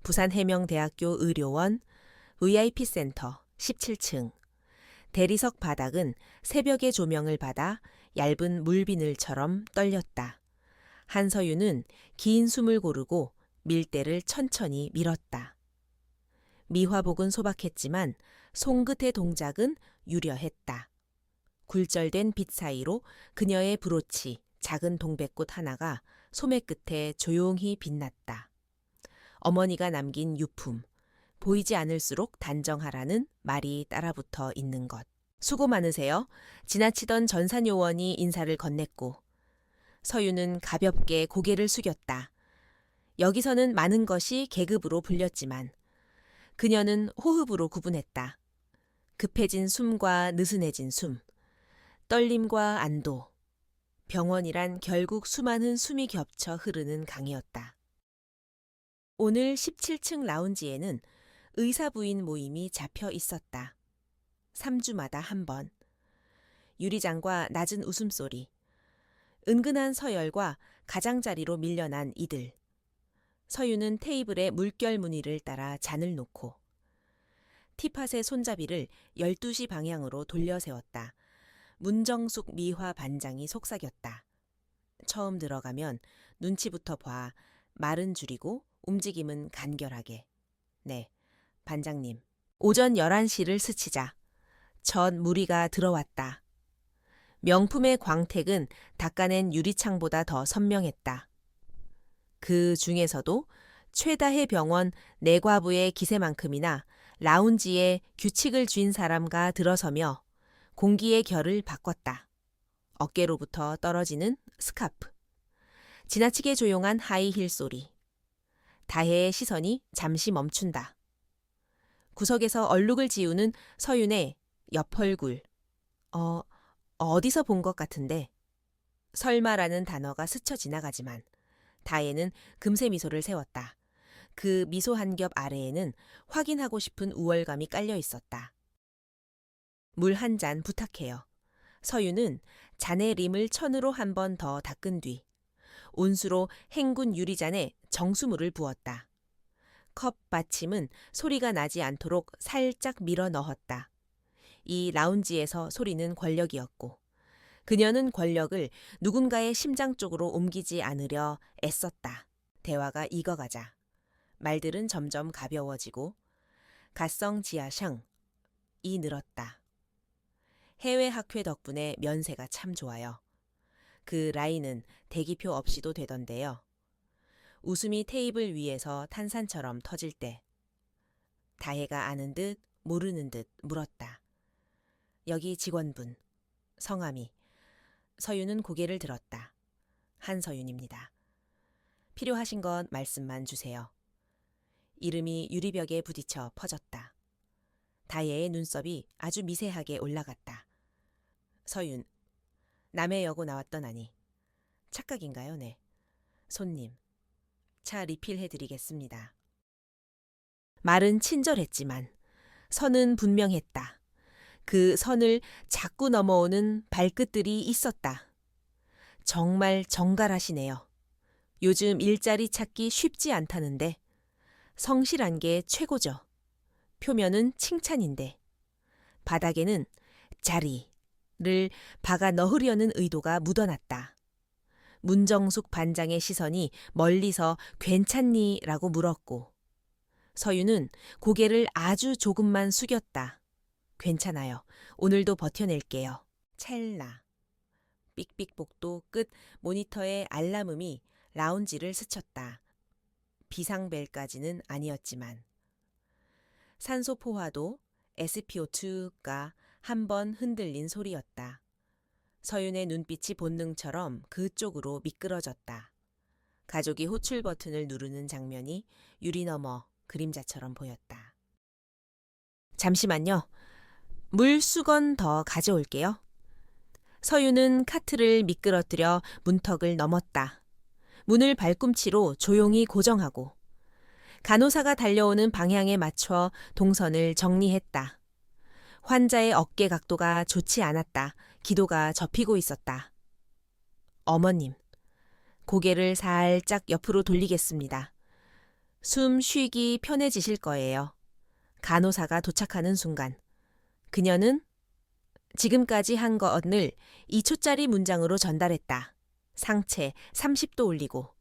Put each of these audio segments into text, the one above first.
부산해명대학교 의료원 VIP센터 17층. 대리석 바닥은 새벽의 조명을 받아 얇은 물비늘처럼 떨렸다. 한서윤은 긴 숨을 고르고 밀대를 천천히 밀었다. 미화복은 소박했지만 손끝의 동작은 유려했다. 굴절된 빛 사이로 그녀의 브로치, 작은 동백꽃 하나가 소매 끝에 조용히 빛났다. 어머니가 남긴 유품, 보이지 않을수록 단정하라는 말이 따라붙어 있는 것. 수고 많으세요. 지나치던 전산요원이 인사를 건넸고 서윤은 가볍게 고개를 숙였다. 여기서는 많은 것이 계급으로 불렸지만 그녀는 호흡으로 구분했다. 급해진 숨과 느슨해진 숨, 떨림과 안도. 병원이란 결국 수많은 숨이 겹쳐 흐르는 강이었다. 오늘 17층 라운지에는 의사 부인 모임이 잡혀 있었다. 3주마다 한 번. 유리장과 낮은 웃음소리. 은근한 서열과 가장자리로 밀려난 이들. 서유는 테이블에 물결 무늬를 따라 잔을 놓고 티팟의 손잡이를 12시 방향으로 돌려 세웠다. 문정숙 미화 반장이 속삭였다. 처음 들어가면 눈치부터 봐. 말은 줄이고 움직임은 간결하게. 네, 반장님. 오전 11시를 스치자 첫 무리가 들어왔다. 명품의 광택은 닦아낸 유리창보다 더 선명했다. 그 중에서도 최다해 병원 내과부의 기세만큼이나 라운지에 규칙을 쥔 사람과 들어서며 공기의 결을 바꿨다. 어깨로부터 떨어지는 스카프. 지나치게 조용한 하이힐 소리. 다혜의 시선이 잠시 멈춘다. 구석에서 얼룩을 지우는 서윤의 옆얼굴. 어디서 본 것 같은데. 설마라는 단어가 스쳐 지나가지만 다혜는 금세 미소를 세웠다. 그 미소 한 겹 아래에는 확인하고 싶은 우월감이 깔려 있었다. 물 한 잔 부탁해요. 서윤은 잔의 림을 천으로 한 번 더 닦은 뒤 온수로 헹군 유리잔에 정수물을 부었다. 컵 받침은 소리가 나지 않도록 살짝 밀어 넣었다. 이 라운지에서 소리는 권력이었고 그녀는 권력을 누군가의 심장 쪽으로 옮기지 않으려 애썼다. 대화가 익어가자 말들은 점점 가벼워지고 가성 지하샹이 늘었다. 해외 학회 덕분에 면세가 참 좋아요. 그 라인은 대기표 없이도 되던데요. 웃음이 테이블 위에서 탄산처럼 터질 때 다혜가 아는 듯 모르는 듯 물었다. 여기 직원분, 성함이. 서윤은 고개를 들었다. 한서윤입니다. 필요하신 건 말씀만 주세요. 이름이 유리벽에 부딪혀 퍼졌다. 다혜의 눈썹이 아주 미세하게 올라갔다. 서윤, 남해 여고 나왔던 아니. 착각인가요? 네. 손님, 차 리필해드리겠습니다. 말은 친절했지만 선은 분명했다. 그 선을 자꾸 넘어오는 발끝들이 있었다. 정말 정갈하시네요. 요즘 일자리 찾기 쉽지 않다는데 성실한 게 최고죠. 표면은 칭찬인데 바닥에는 자리를 박아 넣으려는 의도가 묻어났다. 문정숙 반장의 시선이 멀리서 괜찮니? 라고 물었고 서윤은 고개를 아주 조금만 숙였다. 괜찮아요. 오늘도 버텨낼게요. 찰나. 삑삑복도 끝 모니터의 알람음이 라운지를 스쳤다. 비상벨까지는 아니었지만 산소 포화도 SpO2가 한 번 흔들린 소리였다. 서윤의 눈빛이 본능처럼 그쪽으로 미끄러졌다. 가족이 호출 버튼을 누르는 장면이 유리 너머 그림자처럼 보였다. 잠시만요. 물 수건 더 가져올게요. 서윤은 카트를 미끄러뜨려 문턱을 넘었다. 문을 발꿈치로 조용히 고정하고 간호사가 달려오는 방향에 맞춰 동선을 정리했다. 환자의 어깨 각도가 좋지 않았다. 기도가 접히고 있었다. 어머님, 고개를 살짝 옆으로 돌리겠습니다. 숨 쉬기 편해지실 거예요. 간호사가 도착하는 순간 그녀는 지금까지 한 것을 2초짜리 문장으로 전달했다. 상체 30도 올리고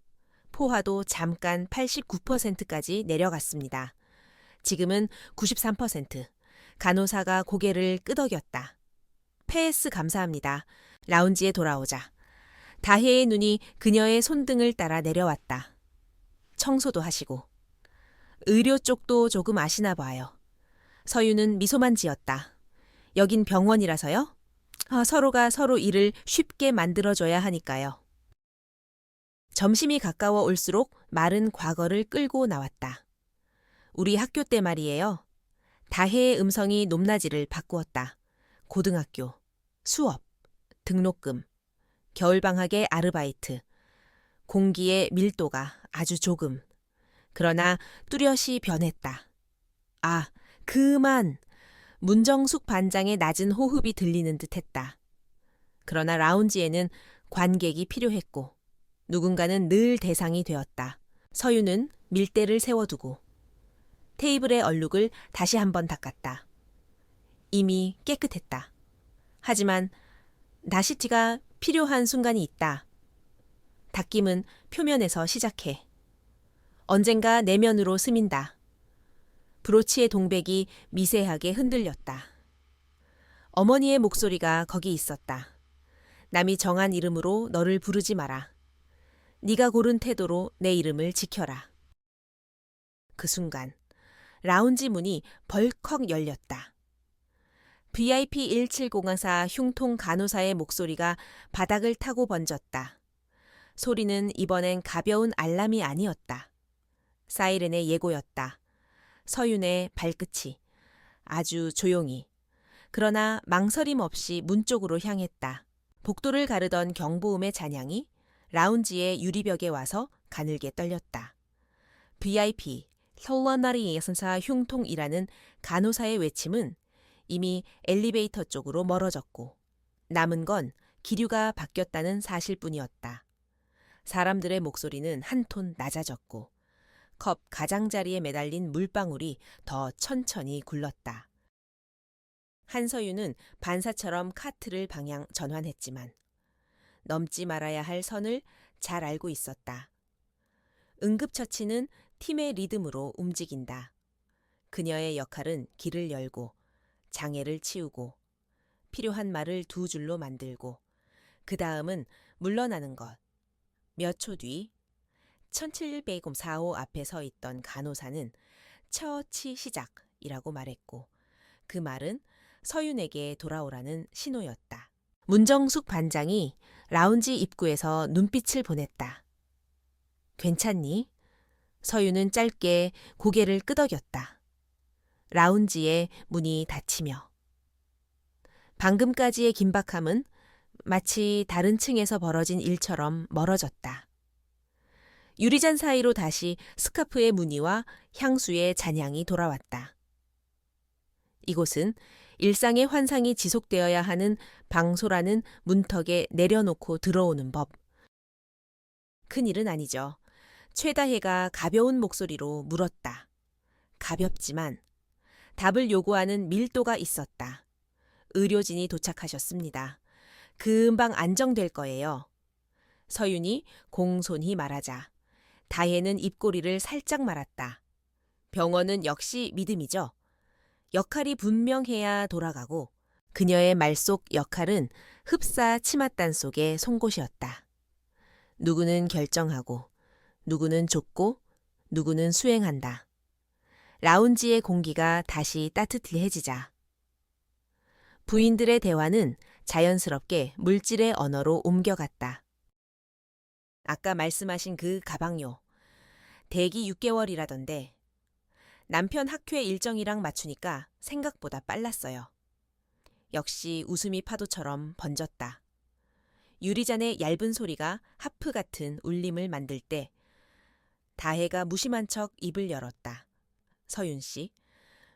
포화도 잠깐 89%까지 내려갔습니다. 지금은 93%. 간호사가 고개를 끄덕였다. PS 감사합니다. 라운지에 돌아오자 다혜의 눈이 그녀의 손등을 따라 내려왔다. 청소도 하시고. 의료 쪽도 조금 아시나 봐요. 서유는 미소만 지었다. 여긴 병원이라서요? 서로가 서로 일을 쉽게 만들어줘야 하니까요. 점심이 가까워 올수록 말은 과거를 끌고 나왔다. 우리 학교 때 말이에요. 다혜의 음성이 높낮이를 바꾸었다. 고등학교, 수업, 등록금, 겨울방학의 아르바이트, 공기의 밀도가 아주 조금. 그러나 뚜렷이 변했다. 아, 그만! 문정숙 반장의 낮은 호흡이 들리는 듯했다. 그러나 라운지에는 관객이 필요했고 누군가는 늘 대상이 되었다. 서유는 밀대를 세워두고 테이블의 얼룩을 다시 한번 닦았다. 이미 깨끗했다. 하지만 나시티가 필요한 순간이 있다. 닦임은 표면에서 시작해. 언젠가 내면으로 스민다. 브로치의 동백이 미세하게 흔들렸다. 어머니의 목소리가 거기 있었다. 남이 정한 이름으로 너를 부르지 마라. 네가 고른 태도로 내 이름을 지켜라. 그 순간 라운지 문이 벌컥 열렸다. VIP 1704 흉통 간호사의 목소리가 바닥을 타고 번졌다. 소리는 이번엔 가벼운 알람이 아니었다. 사이렌의 예고였다. 서윤의 발끝이 아주 조용히 그러나 망설임 없이 문 쪽으로 향했다. 복도를 가르던 경보음의 잔향이 라운지의 유리벽에 와서 가늘게 떨렸다. VIP 혈러나리 예선사 흉통이라는 간호사의 외침은 이미 엘리베이터 쪽으로 멀어졌고 남은 건 기류가 바뀌었다는 사실뿐이었다. 사람들의 목소리는 한 톤 낮아졌고 컵 가장자리에 매달린 물방울이 더 천천히 굴렀다. 한서유는 반사처럼 카트를 방향 전환했지만 넘지 말아야 할 선을 잘 알고 있었다. 응급처치는 팀의 리듬으로 움직인다. 그녀의 역할은 길을 열고 장애를 치우고 필요한 말을 두 줄로 만들고 그 다음은 물러나는 것. 몇 초 뒤 1745 앞에 서 있던 간호사는 처치 시작이라고 말했고 그 말은 서윤에게 돌아오라는 신호였다. 문정숙 반장이 라운지 입구에서 눈빛을 보냈다. 괜찮니? 서윤은 짧게 고개를 끄덕였다. 라운지의 문이 닫히며 방금까지의 긴박함은 마치 다른 층에서 벌어진 일처럼 멀어졌다. 유리잔 사이로 다시 스카프의 무늬와 향수의 잔향이 돌아왔다. 이곳은 일상의 환상이 지속되어야 하는 방소라는 문턱에 내려놓고 들어오는 법. 큰일은 아니죠. 최다혜가 가벼운 목소리로 물었다. 가볍지만 답을 요구하는 밀도가 있었다. 의료진이 도착하셨습니다. 금방 안정될 거예요. 서윤이 공손히 말하자 다혜는 입꼬리를 살짝 말았다. 병원은 역시 믿음이죠. 역할이 분명해야 돌아가고 그녀의 말 속 역할은 흡사 치맛단 속의 송곳이었다. 누구는 결정하고 누구는 쫓고 누구는 수행한다. 라운지의 공기가 다시 따뜻해지자 부인들의 대화는 자연스럽게 물질의 언어로 옮겨갔다. 아까 말씀하신 그 가방요. 대기 6개월이라던데 남편 학회 일정이랑 맞추니까 생각보다 빨랐어요. 역시 웃음이 파도처럼 번졌다. 유리잔의 얇은 소리가 하프 같은 울림을 만들 때 다혜가 무심한 척 입을 열었다. 서윤 씨,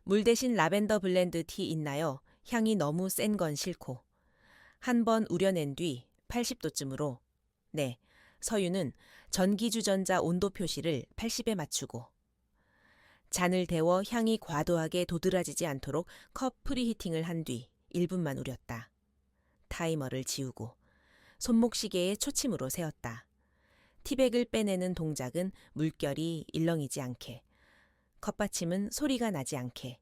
물 대신 라벤더 블렌드 티 있나요? 향이 너무 센 건 싫고. 한 번 우려낸 뒤 80도쯤으로. 네, 서윤은 전기주전자 온도 표시를 80에 맞추고 잔을 데워 향이 과도하게 도드라지지 않도록 컵 프리히팅을 한 뒤 1분만 우렸다. 타이머를 지우고 손목시계에 초침으로 세웠다. 티백을 빼내는 동작은 물결이 일렁이지 않게, 컵받침은 소리가 나지 않게,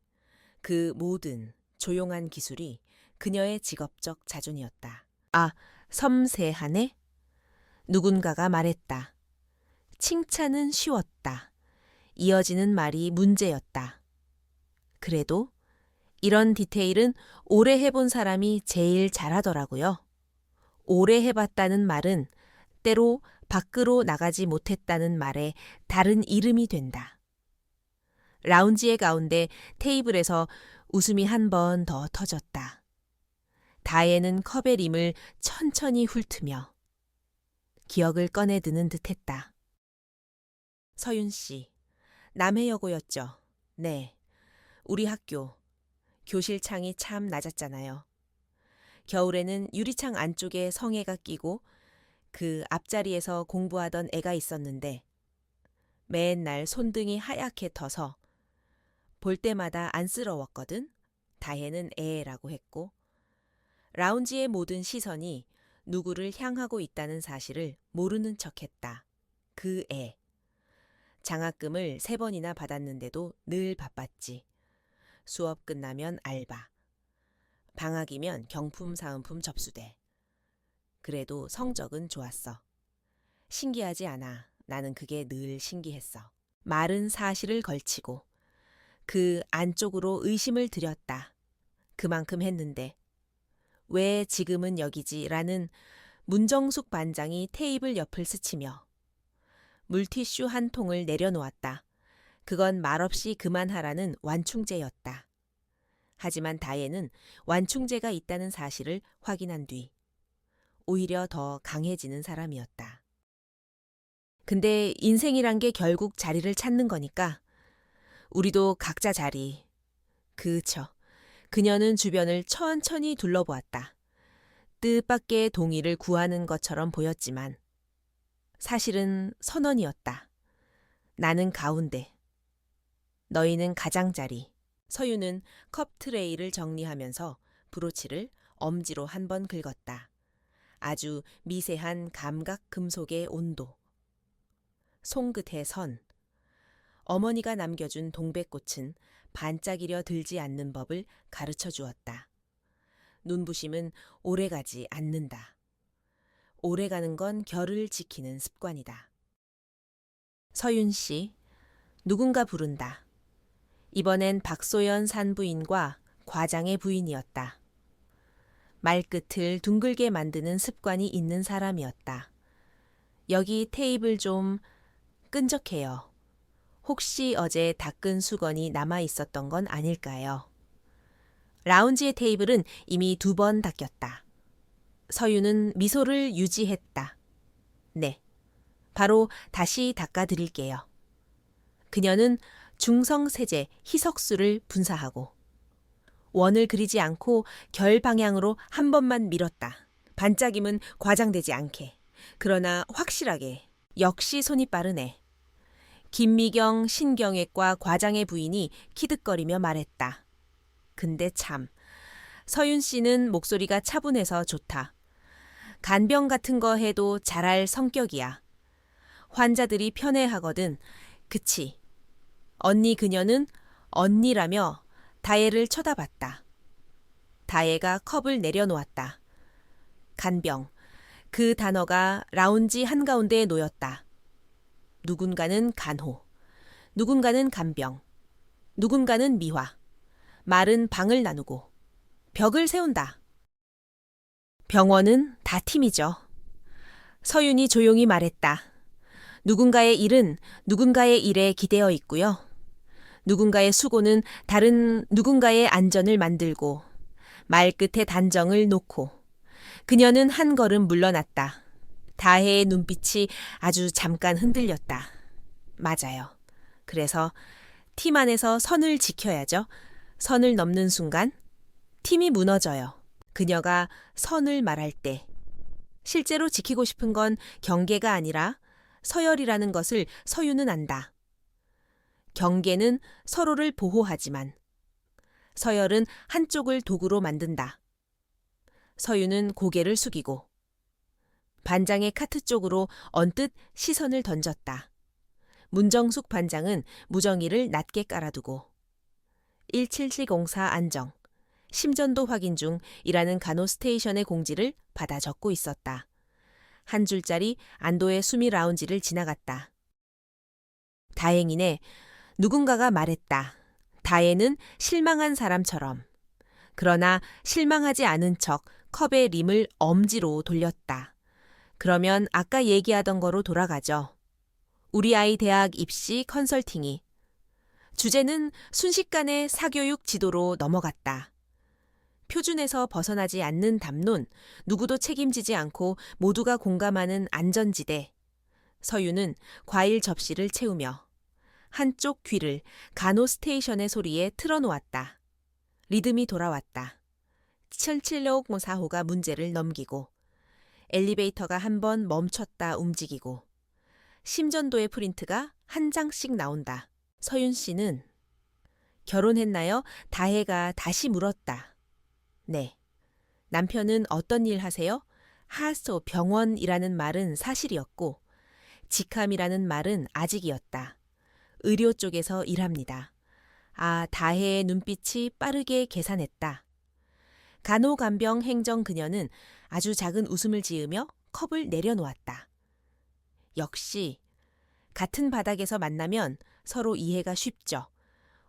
그 모든 조용한 기술이 그녀의 직업적 자존이었다. 아, 섬세하네? 누군가가 말했다. 칭찬은 쉬웠다. 이어지는 말이 문제였다. 그래도 이런 디테일은 오래 해본 사람이 제일 잘하더라고요. 오래 해봤다는 말은 때로 밖으로 나가지 못했다는 말에 다른 이름이 된다. 라운지의 가운데 테이블에서 웃음이 한 번 더 터졌다. 다혜는 컵의 림을 천천히 훑으며 기억을 꺼내드는 듯했다. 서윤 씨, 남해여고였죠? 네. 우리 학교, 교실 창이 참 낮았잖아요. 겨울에는 유리창 안쪽에 성애가 끼고 그 앞자리에서 공부하던 애가 있었는데 맨날 손등이 하얗게 터서 볼 때마다 안쓰러웠거든. 다혜는 애라고 했고 라운지의 모든 시선이 누구를 향하고 있다는 사실을 모르는 척했다. 그 애. 장학금을 3번이나 받았는데도 늘 바빴지. 수업 끝나면 알바. 방학이면 경품 사은품 접수돼. 그래도 성적은 좋았어. 신기하지 않아. 나는 그게 늘 신기했어. 말은 사실을 걸치고 그 안쪽으로 의심을 들였다. 그만큼 했는데 왜 지금은 여기지라는 문정숙 반장이 테이블 옆을 스치며 물티슈 한 통을 내려놓았다. 그건 말없이 그만하라는 완충제였다. 하지만 다혜는 완충제가 있다는 사실을 확인한 뒤 오히려 더 강해지는 사람이었다. 근데 인생이란 게 결국 자리를 찾는 거니까 우리도 각자 자리. 그쵸. 그녀는 주변을 천천히 둘러보았다. 뜻밖의 동의를 구하는 것처럼 보였지만 사실은 선언이었다. 나는 가운데. 너희는 가장자리. 서유는 컵 트레이를 정리하면서 브로치를 엄지로 한 번 긁었다. 아주 미세한 감각 금속의 온도. 손끝의 선. 어머니가 남겨준 동백꽃은 반짝이려 들지 않는 법을 가르쳐 주었다. 눈부심은 오래가지 않는다. 오래가는 건 결을 지키는 습관이다. 서윤 씨, 누군가 부른다. 이번엔 박소연 산부인과 과장의 부인이었다. 말끝을 둥글게 만드는 습관이 있는 사람이었다. 여기 테이블 좀 끈적해요. 혹시 어제 닦은 수건이 남아 있었던 건 아닐까요? 라운지의 테이블은 이미 2번 닦였다. 서유는 미소를 유지했다. 네, 바로 다시 닦아드릴게요. 그녀는 중성세제 희석수를 분사하고 원을 그리지 않고 결 방향으로 한 번만 밀었다. 반짝임은 과장되지 않게. 그러나 확실하게. 역시 손이 빠르네. 김미경 신경외과 과장의 부인이 키득거리며 말했다. 근데 참, 서윤 씨는 목소리가 차분해서 좋다. 간병 같은 거 해도 잘할 성격이야. 환자들이 편해하거든. 그치. 언니 그녀는 언니라며 다혜를 쳐다봤다. 다혜가 컵을 내려놓았다. 간병. 그 단어가 라운지 한가운데에 놓였다. 누군가는 간호, 누군가는 간병, 누군가는 미화. 말은 방을 나누고 벽을 세운다. 병원은 다 팀이죠. 서윤이 조용히 말했다. 누군가의 일은 누군가의 일에 기대어 있고요. 누군가의 수고는 다른 누군가의 안전을 만들고 말끝에 단정을 놓고 그녀는 한 걸음 물러났다. 다혜의 눈빛이 아주 잠깐 흔들렸다. 맞아요. 그래서 팀 안에서 선을 지켜야죠. 선을 넘는 순간 팀이 무너져요. 그녀가 선을 말할 때 실제로 지키고 싶은 건 경계가 아니라 서열이라는 것을 서유는 안다. 경계는 서로를 보호하지만 서열은 한쪽을 도구로 만든다. 서윤은 고개를 숙이고 반장의 카트 쪽으로 언뜻 시선을 던졌다. 문정숙 반장은 무정이를 낮게 깔아두고 17704 안정, 심전도 확인 중이라는 간호 스테이션의 공지를 받아 적고 있었다. 한 줄짜리 안도의 수미 라운지를 지나갔다. 다행이네. 누군가가 말했다. 다혜는 실망한 사람처럼. 그러나 실망하지 않은 척 컵의 림을 엄지로 돌렸다. 그러면 아까 얘기하던 거로 돌아가죠. 우리 아이 대학 입시 컨설팅이. 주제는 순식간에 사교육 지도로 넘어갔다. 표준에서 벗어나지 않는 담론, 누구도 책임지지 않고 모두가 공감하는 안전지대. 서윤은 과일 접시를 채우며 한쪽 귀를 간호 스테이션의 소리에 틀어놓았다. 리듬이 돌아왔다. 7764호가 문제를 넘기고 엘리베이터가 한 번 멈췄다 움직이고 심전도의 프린트가 한 장씩 나온다. 서윤 씨는 결혼했나요? 다혜가 다시 물었다. 네. 남편은 어떤 일 하세요? 하소 병원이라는 말은 사실이었고 직함이라는 말은 아직이었다. 의료 쪽에서 일합니다. 아, 다혜의 눈빛이 빠르게 계산했다. 간호간병 행정 그녀는 아주 작은 웃음을 지으며 컵을 내려놓았다. 역시 같은 바닥에서 만나면 서로 이해가 쉽죠.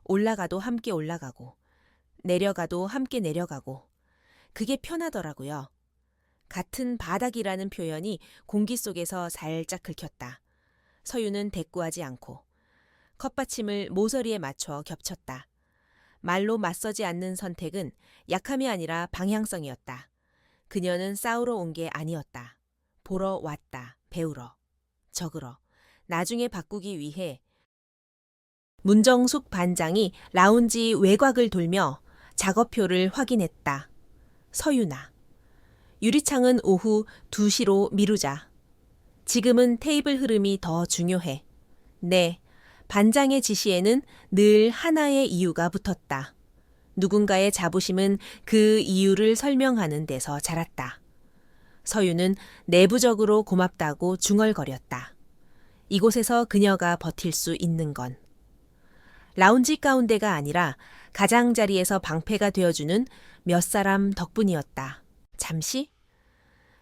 올라가도 함께 올라가고 내려가도 함께 내려가고 그게 편하더라고요. 같은 바닥이라는 표현이 공기 속에서 살짝 긁혔다. 서윤은 대꾸하지 않고 컵받침을 모서리에 맞춰 겹쳤다. 말로 맞서지 않는 선택은 약함이 아니라 방향성이었다. 그녀는 싸우러 온 게 아니었다. 보러 왔다. 배우러. 적으러. 나중에 바꾸기 위해 문정숙 반장이 라운지 외곽을 돌며 작업표를 확인했다. 서윤아. 유리창은 오후 2시로 미루자. 지금은 테이블 흐름이 더 중요해. 네. 반장의 지시에는 늘 하나의 이유가 붙었다. 누군가의 자부심은 그 이유를 설명하는 데서 자랐다. 서윤은 내부적으로 고맙다고 중얼거렸다. 이곳에서 그녀가 버틸 수 있는 건 라운지 가운데가 아니라 가장자리에서 방패가 되어주는 몇 사람 덕분이었다. 잠시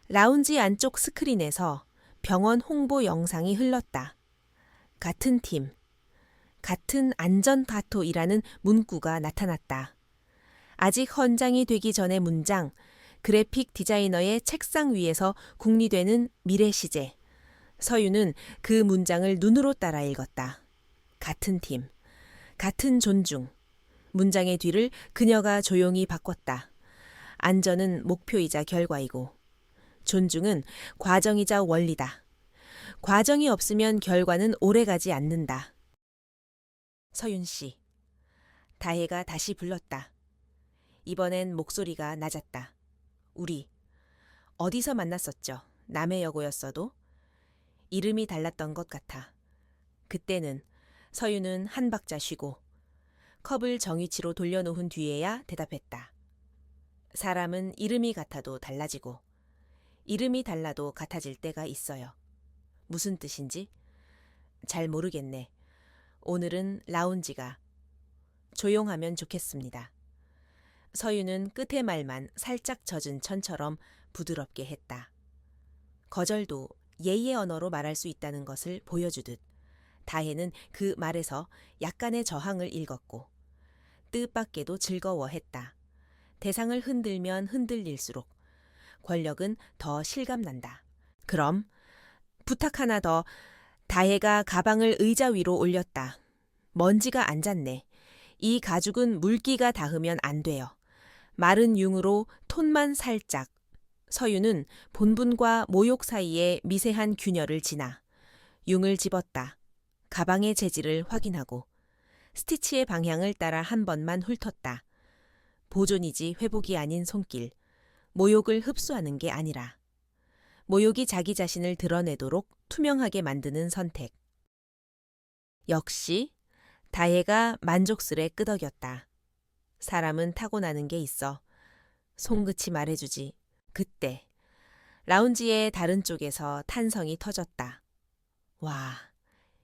라운지 안쪽 스크린에서 병원 홍보 영상이 흘렀다. 같은 팀, 같은 안전다토이라는 문구가 나타났다. 아직 헌장이 되기 전의 문장, 그래픽 디자이너의 책상 위에서 궁리되는 미래 시제. 서윤은 그 문장을 눈으로 따라 읽었다. 같은 팀, 같은 존중. 문장의 뒤를 그녀가 조용히 바꿨다. 안전은 목표이자 결과이고 존중은 과정이자 원리다. 과정이 없으면 결과는 오래가지 않는다. 서윤 씨. 다혜가 다시 불렀다. 이번엔 목소리가 낮았다. 우리 어디서 만났었죠? 남의 여고였어도? 이름이 달랐던 것 같아. 그때는 서윤은 한 박자 쉬고 컵을 정위치로 돌려놓은 뒤에야 대답했다. 사람은 이름이 같아도 달라지고 이름이 달라도 같아질 때가 있어요. 무슨 뜻인지? 잘 모르겠네. 오늘은 라운지가 조용하면 좋겠습니다. 서윤은 끝의 말만 살짝 젖은 천처럼 부드럽게 했다. 거절도 예의의 언어로 말할 수 있다는 것을 보여주듯 다혜는 그 말에서 약간의 저항을 읽었고 뜻밖에도 즐거워했다. 대상을 흔들면 흔들릴수록 권력은 더 실감난다. 그럼 부탁 하나 더. 다혜가 가방을 의자 위로 올렸다. 먼지가 앉았네. 이 가죽은 물기가 닿으면 안 돼요. 마른 융으로 톤만 살짝. 서윤은 본분과 모욕 사이에 미세한 균열을 지나 융을 집었다. 가방의 재질을 확인하고 스티치의 방향을 따라 한 번만 훑었다. 보존이지 회복이 아닌 손길. 모욕을 흡수하는 게 아니라 모욕이 자기 자신을 드러내도록 투명하게 만드는 선택. 역시 다혜가 만족스레 끄덕였다. 사람은 타고나는 게 있어. 송긋이 말해주지. 그때 라운지의 다른 쪽에서 탄성이 터졌다. 와,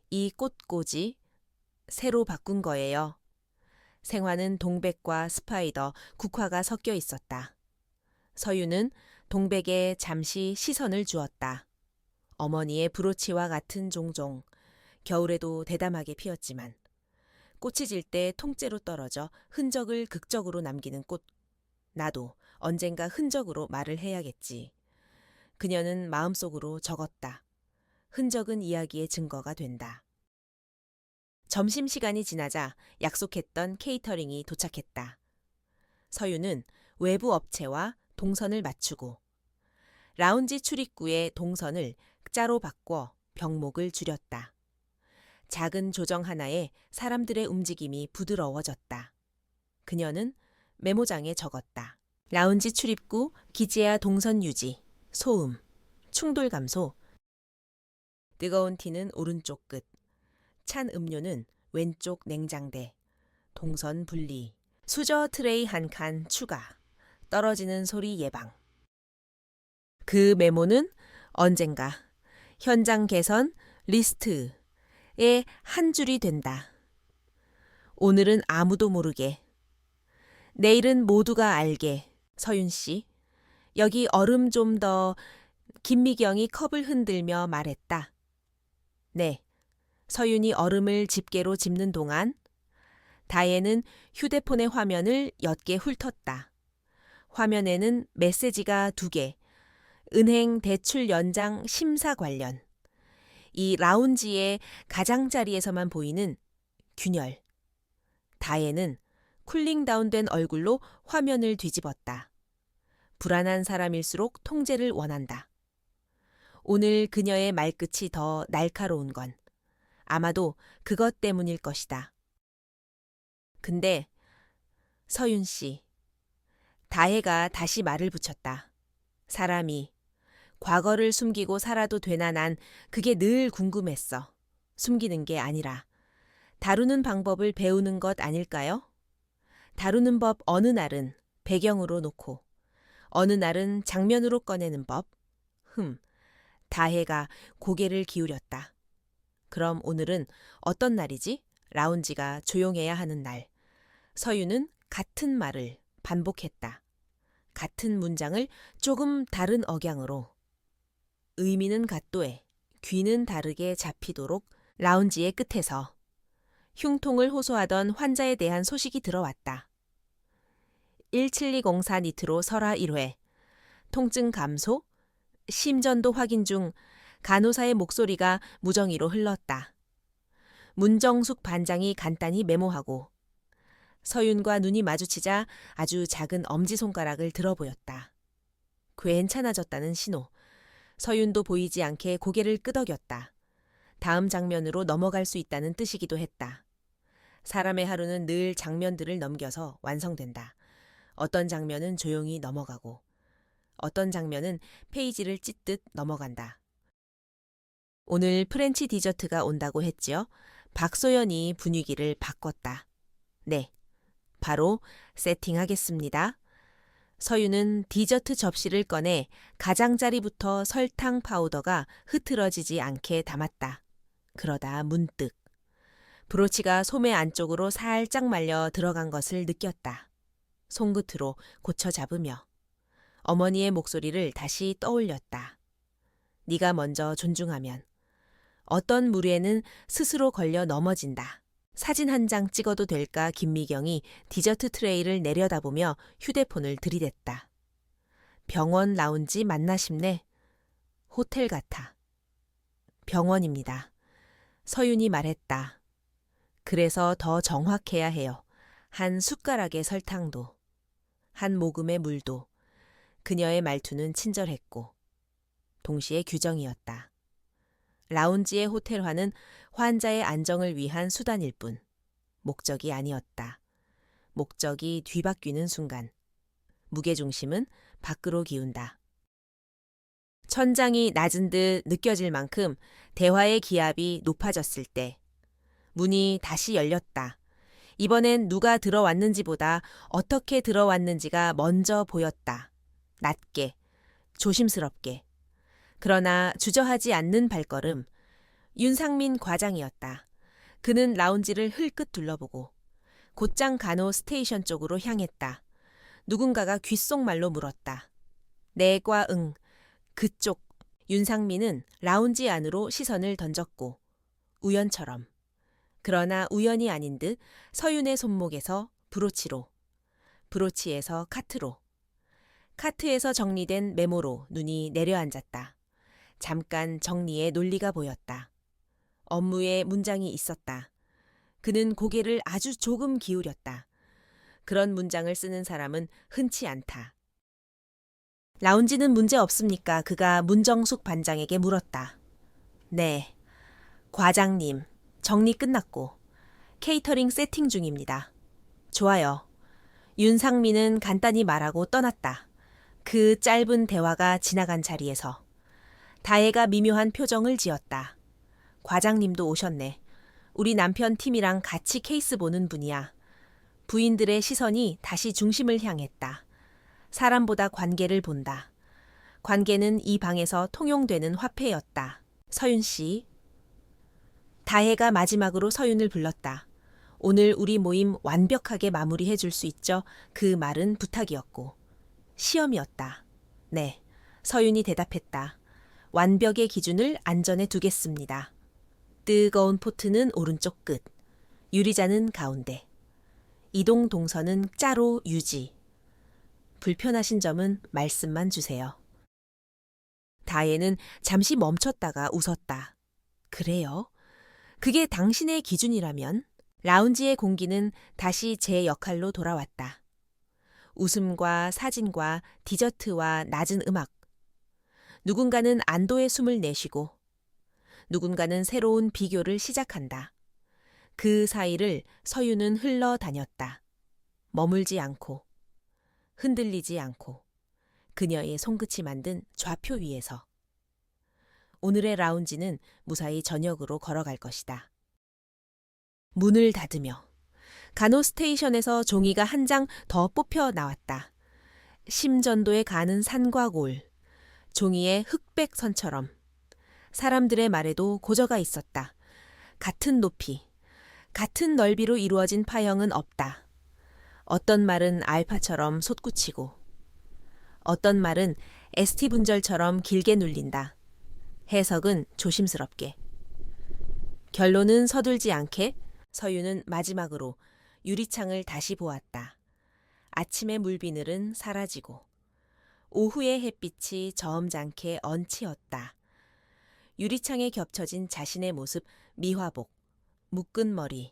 이 꽃꽂이 새로 바꾼 거예요. 생화는 동백과 스파이더, 국화가 섞여 있었다. 서유는 동백에 잠시 시선을 주었다. 어머니의 브로치와 같은 종종, 겨울에도 대담하게 피었지만 꽃이 질 때 통째로 떨어져 흔적을 극적으로 남기는 꽃. 나도 언젠가 흔적으로 말을 해야겠지. 그녀는 마음속으로 적었다. 흔적은 이야기의 증거가 된다. 점심시간이 지나자 약속했던 케이터링이 도착했다. 서유는 외부 업체와 동선을 맞추고 라운지 출입구의 동선을 자로 바꿔 병목을 줄였다. 작은 조정 하나에 사람들의 움직임이 부드러워졌다. 그녀는 메모장에 적었다. 라운지 출입구, 기지야 동선 유지, 소음, 충돌 감소. 뜨거운 티는 오른쪽 끝, 찬 음료는 왼쪽 냉장대, 동선 분리, 수저 트레이 한 칸 추가, 떨어지는 소리 예방. 그 메모는 언젠가 현장 개선 리스트에 한 줄이 된다. 오늘은 아무도 모르게, 내일은 모두가 알게. 서윤 씨, 여기 얼음 좀 더. 김미경이 컵을 흔들며 말했다. 네. 서윤이 얼음을 집게로 집는 동안 다혜는 휴대폰의 화면을 옅게 훑었다. 화면에는 메시지가 2개. 은행 대출 연장 심사 관련. 이 라운지의 가장자리에서만 보이는 균열. 다혜는 쿨링다운된 얼굴로 화면을 뒤집었다. 불안한 사람일수록 통제를 원한다. 오늘 그녀의 말끝이 더 날카로운 건 아마도 그것 때문일 것이다. 근데 서윤 씨, 다혜가 다시 말을 붙였다. 사람이 과거를 숨기고 살아도 되나 난 그게 늘 궁금했어. 숨기는 게 아니라 다루는 방법을 배우는 것 아닐까요? 다루는 법 어느 날은 배경으로 놓고 어느 날은 장면으로 꺼내는 법. 다혜가 고개를 기울였다. 그럼 오늘은 어떤 날이지? 라운지가 조용해야 하는 날. 서유는 같은 말을 반복했다. 같은 문장을 조금 다른 억양으로. 의미는 같도에 귀는 다르게 잡히도록 라운지의 끝에서 흉통을 호소하던 환자에 대한 소식이 들어왔다. 1720 니트로 설화 1회. 통증 감소? 심전도 확인 중. 간호사의 목소리가 무정의로 흘렀다. 문정숙 반장이 간단히 메모하고 서윤과 눈이 마주치자 아주 작은 엄지손가락을 들어보였다. 괜찮아졌다는 신호. 서윤도 보이지 않게 고개를 끄덕였다. 다음 장면으로 넘어갈 수 있다는 뜻이기도 했다. 사람의 하루는 늘 장면들을 넘겨서 완성된다. 어떤 장면은 조용히 넘어가고 어떤 장면은 페이지를 찢듯 넘어간다. 오늘 프렌치 디저트가 온다고 했지요. 박소연이 분위기를 바꿨다. 네, 바로 세팅하겠습니다. 서유는 디저트 접시를 꺼내 가장자리부터 설탕 파우더가 흐트러지지 않게 담았다. 그러다 문득 브로치가 소매 안쪽으로 살짝 말려 들어간 것을 느꼈다. 손끝으로 고쳐 잡으며 어머니의 목소리를 다시 떠올렸다. 네가 먼저 존중하면 어떤 무리에는 스스로 걸려 넘어진다. 사진 한 장 찍어도 될까? 김미경이 디저트 트레이를 내려다보며 휴대폰을 들이댔다. 병원 라운지 맞나 싶네. 호텔 같아. 병원입니다. 서윤이 말했다. 그래서 더 정확해야 해요. 한 숟가락의 설탕도, 한 모금의 물도. 그녀의 말투는 친절했고 동시에 규정이었다. 라운지의 호텔화는 환자의 안정을 위한 수단일 뿐 목적이 아니었다. 목적이 뒤바뀌는 순간 무게중심은 밖으로 기운다. 천장이 낮은 듯 느껴질 만큼 대화의 기압이 높아졌을 때 문이 다시 열렸다. 이번엔 누가 들어왔는지보다 어떻게 들어왔는지가 먼저 보였다. 낮게, 조심스럽게. 그러나 주저하지 않는 발걸음. 윤상민 과장이었다. 그는 라운지를 흘끗 둘러보고 곧장 간호 스테이션 쪽으로 향했다. 누군가가 귓속말로 물었다. 네과 응. 그쪽. 윤상민은 라운지 안으로 시선을 던졌고 우연처럼, 그러나 우연이 아닌 듯 서윤의 손목에서 브로치로, 브로치에서 카트로, 카트에서 정리된 메모로 눈이 내려앉았다. 잠깐 정리의 논리가 보였다. 업무에 문장이 있었다. 그는 고개를 아주 조금 기울였다. 그런 문장을 쓰는 사람은 흔치 않다. 라운지는 문제 없습니까? 그가 문정숙 반장에게 물었다. 네. 과장님, 정리 끝났고 케이터링 세팅 중입니다. 좋아요. 윤상민은 간단히 말하고 떠났다. 그 짧은 대화가 지나간 자리에서 다혜가 미묘한 표정을 지었다. 과장님도 오셨네. 우리 남편 팀이랑 같이 케이스 보는 분이야. 부인들의 시선이 다시 중심을 향했다. 사람보다 관계를 본다. 관계는 이 방에서 통용되는 화폐였다. 서윤 씨. 다혜가 마지막으로 서윤을 불렀다. 오늘 우리 모임 완벽하게 마무리해 줄 수 있죠? 그 말은 부탁이었고 시험이었다. 네. 서윤이 대답했다. 완벽의 기준을 안전에 두겠습니다. 뜨거운 포트는 오른쪽 끝, 유리잔은 가운데. 이동 동선은 짜로 유지. 불편하신 점은 말씀만 주세요. 다혜는 잠시 멈췄다가 웃었다. 그래요? 그게 당신의 기준이라면? 라운지의 공기는 다시 제 역할로 돌아왔다. 웃음과 사진과 디저트와 낮은 음악. 누군가는 안도의 숨을 내쉬고 누군가는 새로운 비교를 시작한다. 그 사이를 서윤은 흘러다녔다. 머물지 않고, 흔들리지 않고, 그녀의 손끝이 만든 좌표 위에서. 오늘의 라운지는 무사히 저녁으로 걸어갈 것이다. 문을 닫으며 간호 스테이션에서 종이가 한 장 더 뽑혀 나왔다. 심전도에 가는 산과 골, 종이의 흑백 선처럼. 사람들의 말에도 고저가 있었다. 같은 높이, 같은 넓이로 이루어진 파형은 없다. 어떤 말은 알파처럼 솟구치고 어떤 말은 ST 분절처럼 길게 눌린다. 해석은 조심스럽게. 결론은 서둘지 않게 서윤은 마지막으로 유리창을 다시 보았다. 아침의 물비늘은 사라지고 오후의 햇빛이 저음잖게 얹히었다. 유리창에 겹쳐진 자신의 모습 미화복, 묶은 머리,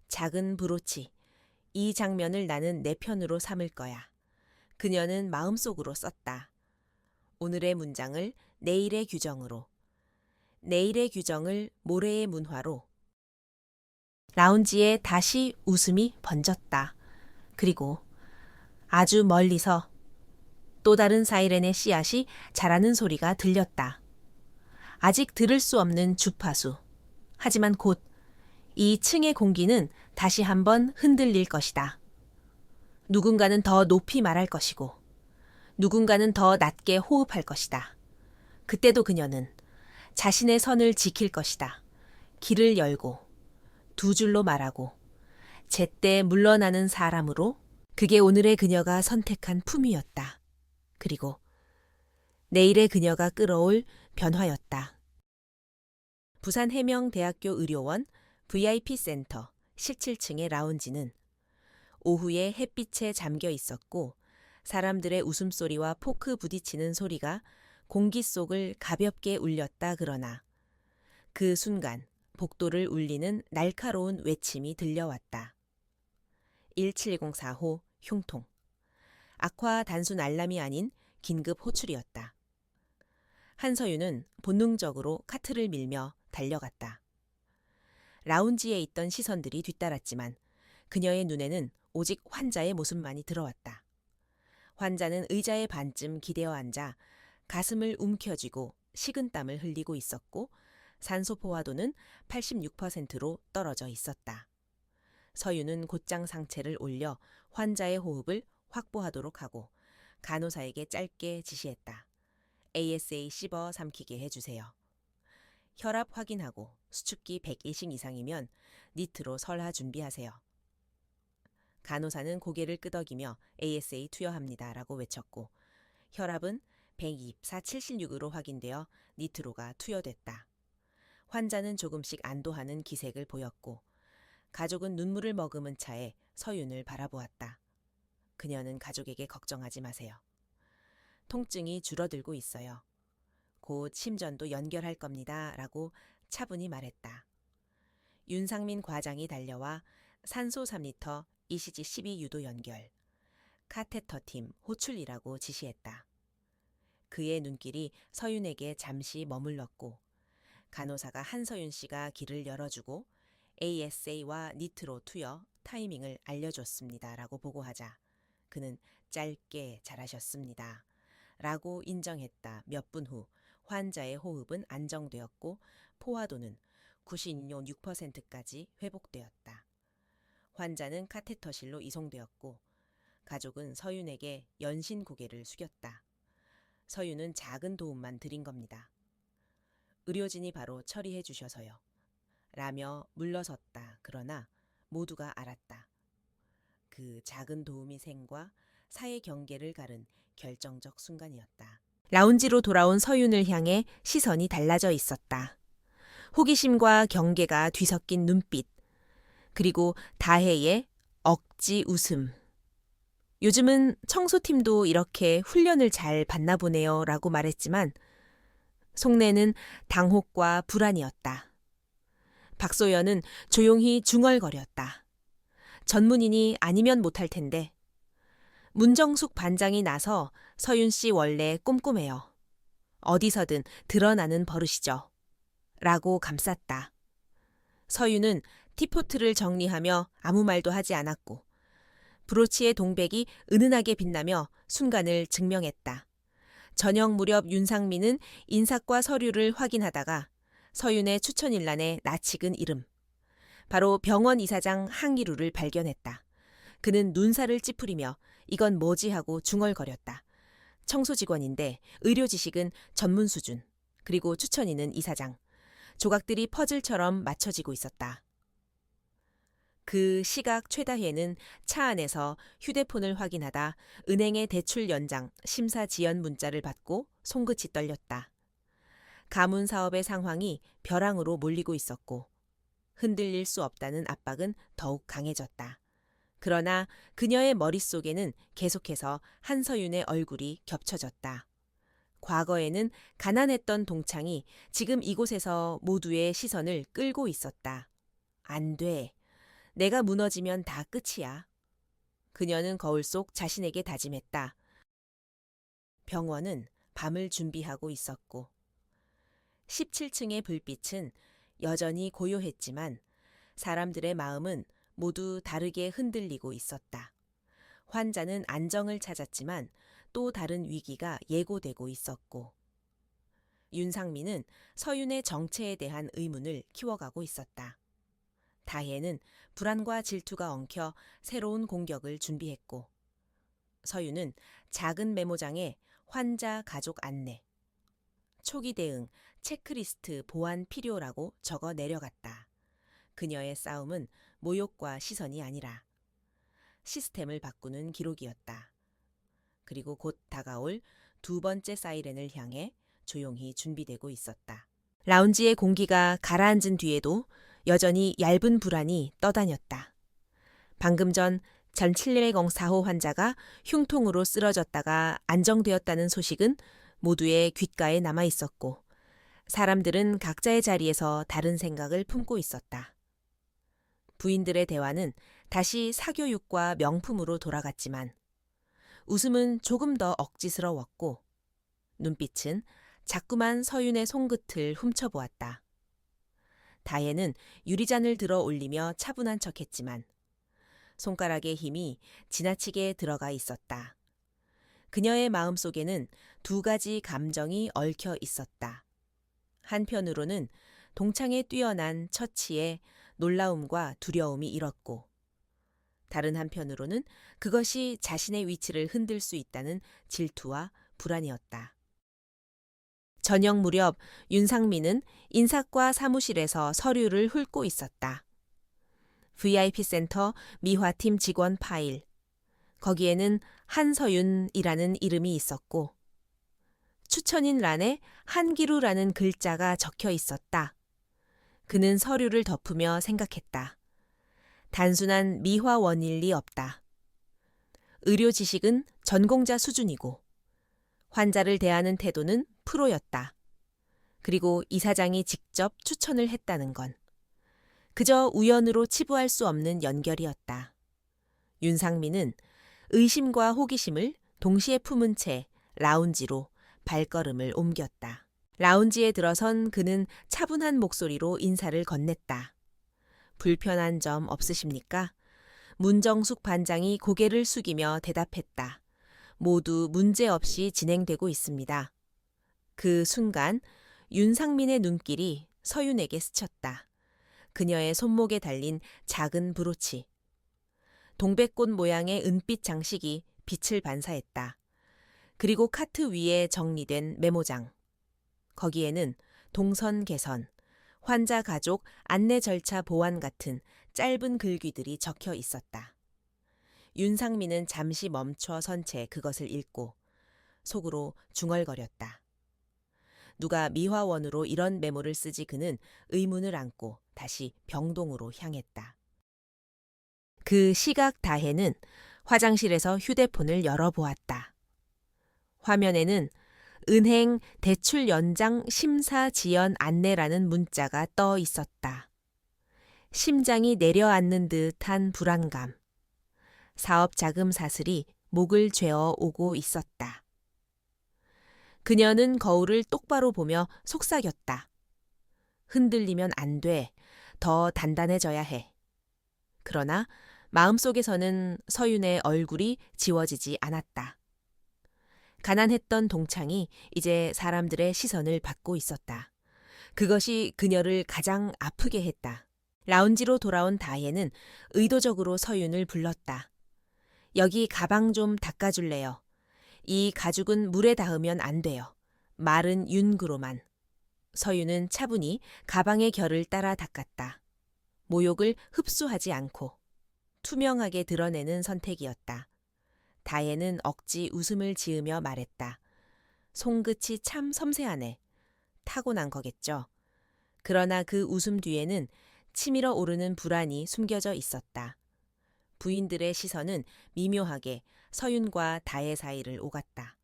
작은 브로치, 이 장면을 나는 내 편으로 삼을 거야. 그녀는 마음속으로 썼다. 오늘의 문장을 내일의 규정으로, 내일의 규정을 모레의 문화로. 라운지에 다시 웃음이 번졌다. 그리고 아주 멀리서 또 다른 사이렌의 씨앗이 자라는 소리가 들렸다. 아직 들을 수 없는 주파수. 하지만 곧 이 층의 공기는 다시 한번 흔들릴 것이다. 누군가는 더 높이 말할 것이고 누군가는 더 낮게 호흡할 것이다. 그때도 그녀는 자신의 선을 지킬 것이다. 길을 열고 두 줄로 말하고 제때 물러나는 사람으로. 그게 오늘의 그녀가 선택한 품위였다. 그리고 내일의 그녀가 끌어올 변화였다. 부산해명대학교 의료원 VIP 센터 17층의 라운지는 오후에 햇빛에 잠겨 있었고 사람들의 웃음소리와 포크 부딪히는 소리가 공기 속을 가볍게 울렸다. 그러나 그 순간 복도를 울리는 날카로운 외침이 들려왔다. 1704호 흉통. 악화 단순 알람이 아닌 긴급 호출이었다. 한서윤은 본능적으로 카트를 밀며 달려갔다. 라운지에 있던 시선들이 뒤따랐지만 그녀의 눈에는 오직 환자의 모습만이 들어왔다. 환자는 의자에 반쯤 기대어 앉아 가슴을 움켜쥐고 식은땀을 흘리고 있었고 산소 포화도는 86%로 떨어져 있었다. 서윤은 곧장 상체를 올려 환자의 호흡을 확보하도록 하고 간호사에게 짧게 지시했다. ASA 씹어 삼키게 해주세요. 혈압 확인하고 수축기 100이상 이상이면 니트로 설하 준비하세요. 간호사는 고개를 끄덕이며 ASA 투여합니다 라고 외쳤고 혈압은 124/76으로 확인되어 니트로가 투여됐다. 환자는 조금씩 안도하는 기색을 보였고 가족은 눈물을 머금은 차에 서윤을 바라보았다. 그녀는 가족에게 걱정하지 마세요. 통증이 줄어들고 있어요. 곧 심전도 연결할 겁니다 라고 차분히 말했다. 윤상민 과장이 달려와 산소 3리터, ECG 12유도 연결, 카테터팀 호출이라고 지시했다. 그의 눈길이 서윤에게 잠시 머물렀고 간호사가 한서윤 씨가 길을 열어주고 ASA와 니트로 투여 타이밍을 알려줬습니다 라고 보고하자 그는 짧게 잘하셨습니다 라고 인정했다. 몇 분 후 환자의 호흡은 안정되었고 포화도는 96%까지 회복되었다. 환자는 카테터실로 이송되었고 가족은 서윤에게 연신 고개를 숙였다. 서윤은 작은 도움만 드린 겁니다. 의료진이 바로 처리해 주셔서요. 라며 물러섰다. 그러나 모두가 알았다. 그 작은 도움이 생과 사의 경계를 가른 결정적 순간이었다. 라운지로 돌아온 서윤을 향해 시선이 달라져 있었다. 호기심과 경계가 뒤섞인 눈빛, 그리고 다혜의 억지 웃음. 요즘은 청소팀도 이렇게 훈련을 잘 받나 보네요 라고 말했지만 속내는 당혹과 불안이었다. 박소연은 조용히 중얼거렸다. 전문인이 아니면 못할 텐데. 문정숙 반장이 나서 서윤 씨 원래 꼼꼼해요. 어디서든 드러나는 버릇이죠. 라고 감쌌다. 서윤은 티포트를 정리하며 아무 말도 하지 않았고 브로치의 동백이 은은하게 빛나며 순간을 증명했다. 저녁 무렵 윤상민은 인사과 서류를 확인하다가 서윤의 추천일란에 낯익은 이름. 바로 병원 이사장 항일우를 발견했다. 그는 눈살을 찌푸리며 이건 뭐지 하고 중얼거렸다. 청소 직원인데 의료 지식은 전문 수준. 그리고 추천인은 이사장. 조각들이 퍼즐처럼 맞춰지고 있었다. 그 시각 최다혜는 차 안에서 휴대폰을 확인하다 은행의 대출 연장 심사 지연 문자를 받고 손끝이 떨렸다. 가문 사업의 상황이 벼랑으로 몰리고 있었고 흔들릴 수 없다는 압박은 더욱 강해졌다. 그러나 그녀의 머릿속에는 계속해서 한서윤의 얼굴이 겹쳐졌다. 과거에는 가난했던 동창이 지금 이곳에서 모두의 시선을 끌고 있었다. 안 돼. 내가 무너지면 다 끝이야. 그녀는 거울 속 자신에게 다짐했다. 병원은 밤을 준비하고 있었고 17층의 불빛은 여전히 고요했지만 사람들의 마음은 모두 다르게 흔들리고 있었다. 환자는 안정을 찾았지만 또 다른 위기가 예고되고 있었고 윤상민은 서윤의 정체에 대한 의문을 키워가고 있었다. 다혜는 불안과 질투가 엉켜 새로운 공격을 준비했고 서윤은 작은 메모장에 환자 가족 안내, 초기 대응, 체크리스트 보완 필요라고 적어 내려갔다. 그녀의 싸움은 모욕과 시선이 아니라 시스템을 바꾸는 기록이었다. 그리고 곧 다가올 두 번째 사이렌을 향해 조용히 준비되고 있었다. 라운지의 공기가 가라앉은 뒤에도 여전히 얇은 불안이 떠다녔다. 방금 전 전700 4호 환자가 흉통으로 쓰러졌다가 안정되었다는 소식은 모두의 귓가에 남아 있었고 사람들은 각자의 자리에서 다른 생각을 품고 있었다. 부인들의 대화는 다시 사교육과 명품으로 돌아갔지만 웃음은 조금 더 억지스러웠고 눈빛은 자꾸만 서윤의 손끝을 훔쳐보았다. 다혜는 유리잔을 들어 올리며 차분한 척했지만 손가락의 힘이 지나치게 들어가 있었다. 그녀의 마음속에는 두 가지 감정이 얽혀 있었다. 한편으로는 동창의 뛰어난 처치에 놀라움과 두려움이 일었고, 다른 한편으로는 그것이 자신의 위치를 흔들 수 있다는 질투와 불안이었다. 저녁 무렵 윤상민은 인사과 사무실에서 서류를 훑고 있었다. VIP 센터 미화팀 직원 파일. 거기에는 한서윤이라는 이름이 있었고, 추천인 란에 한기루라는 글자가 적혀 있었다. 그는 서류를 덮으며 생각했다. 단순한 미화원일 리 없다. 의료 지식은 전공자 수준이고, 환자를 대하는 태도는 프로였다. 그리고 이사장이 직접 추천을 했다는 건 그저 우연으로 치부할 수 없는 연결이었다. 윤상민은 의심과 호기심을 동시에 품은 채 라운지로 발걸음을 옮겼다. 라운지에 들어선 그는 차분한 목소리로 인사를 건넸다. 불편한 점 없으십니까? 문정숙 반장이 고개를 숙이며 대답했다. 모두 문제없이 진행되고 있습니다. 그 순간 윤상민의 눈길이 서윤에게 스쳤다. 그녀의 손목에 달린 작은 브로치. 동백꽃 모양의 은빛 장식이 빛을 반사했다. 그리고 카트 위에 정리된 메모장. 거기에는 동선 개선, 환자 가족 안내 절차 보완 같은 짧은 글귀들이 적혀 있었다. 윤상민은 잠시 멈춰 선 채 그것을 읽고 속으로 중얼거렸다. 누가 미화원으로 이런 메모를 쓰지. 그는 의문을 안고 다시 병동으로 향했다. 그 시각 다혜는 화장실에서 휴대폰을 열어보았다. 화면에는 은행 대출 연장 심사 지연 안내라는 문자가 떠 있었다. 심장이 내려앉는 듯한 불안감. 사업 자금 사슬이 목을 죄어 오고 있었다. 그녀는 거울을 똑바로 보며 속삭였다. 흔들리면 안 돼. 더 단단해져야 해. 그러나 마음속에서는 서윤의 얼굴이 지워지지 않았다. 가난했던 동창이 이제 사람들의 시선을 받고 있었다. 그것이 그녀를 가장 아프게 했다. 라운지로 돌아온 다혜는 의도적으로 서윤을 불렀다. 여기 가방 좀 닦아줄래요? 이 가죽은 물에 닿으면 안 돼요. 마른 윤그로만. 서윤은 차분히 가방의 결을 따라 닦았다. 모욕을 흡수하지 않고 투명하게 드러내는 선택이었다. 다혜는 억지 웃음을 지으며 말했다. 손끝이 참 섬세하네. 타고난 거겠죠. 그러나 그 웃음 뒤에는 치밀어 오르는 불안이 숨겨져 있었다. 부인들의 시선은 미묘하게 서윤과 다혜 사이를 오갔다.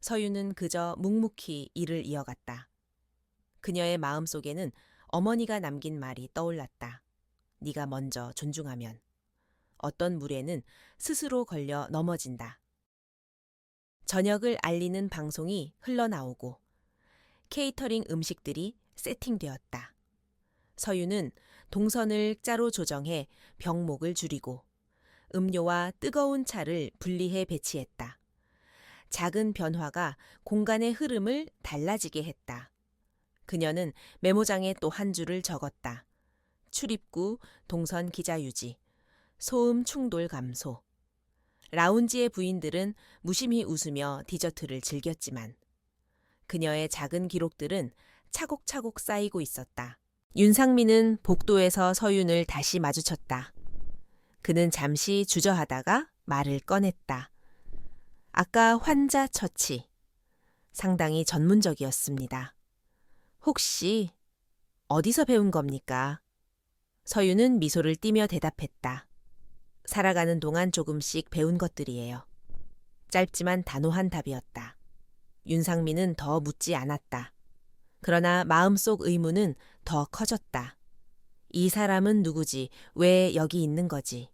서윤은 그저 묵묵히 일을 이어갔다. 그녀의 마음속에는 어머니가 남긴 말이 떠올랐다. 네가 먼저 존중하면 어떤 물에는 스스로 걸려 넘어진다. 저녁을 알리는 방송이 흘러나오고 케이터링 음식들이 세팅되었다. 서윤은 동선을 짜로 조정해 병목을 줄이고 음료와 뜨거운 차를 분리해 배치했다. 작은 변화가 공간의 흐름을 달라지게 했다. 그녀는 메모장에 또 한 줄을 적었다. 출입구 동선 기자 유지, 소음 충돌 감소. 라운지의 부인들은 무심히 웃으며 디저트를 즐겼지만 그녀의 작은 기록들은 차곡차곡 쌓이고 있었다. 윤상민은 복도에서 서윤을 다시 마주쳤다. 그는 잠시 주저하다가 말을 꺼냈다. 아까 환자 처치. 상당히 전문적이었습니다. 혹시 어디서 배운 겁니까? 서윤은 미소를 띠며 대답했다. 살아가는 동안 조금씩 배운 것들이에요. 짧지만 단호한 답이었다. 윤상민은 더 묻지 않았다. 그러나 마음속 의문은 더 커졌다. 이 사람은 누구지? 왜 여기 있는 거지?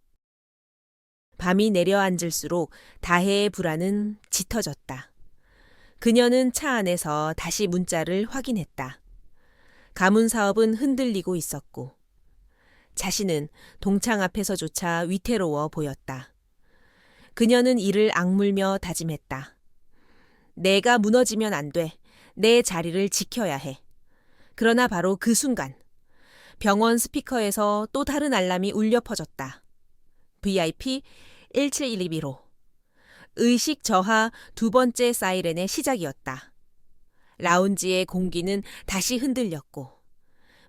밤이 내려앉을수록 다혜의 불안은 짙어졌다. 그녀는 차 안에서 다시 문자를 확인했다. 가문 사업은 흔들리고 있었고 자신은 동창 앞에서조차 위태로워 보였다. 그녀는 이를 악물며 다짐했다. 내가 무너지면 안 돼. 내 자리를 지켜야 해. 그러나 바로 그 순간 병원 스피커에서 또 다른 알람이 울려 퍼졌다. VIP 1712로 의식 저하 두 번째 사이렌의 시작이었다. 라운지의 공기는 다시 흔들렸고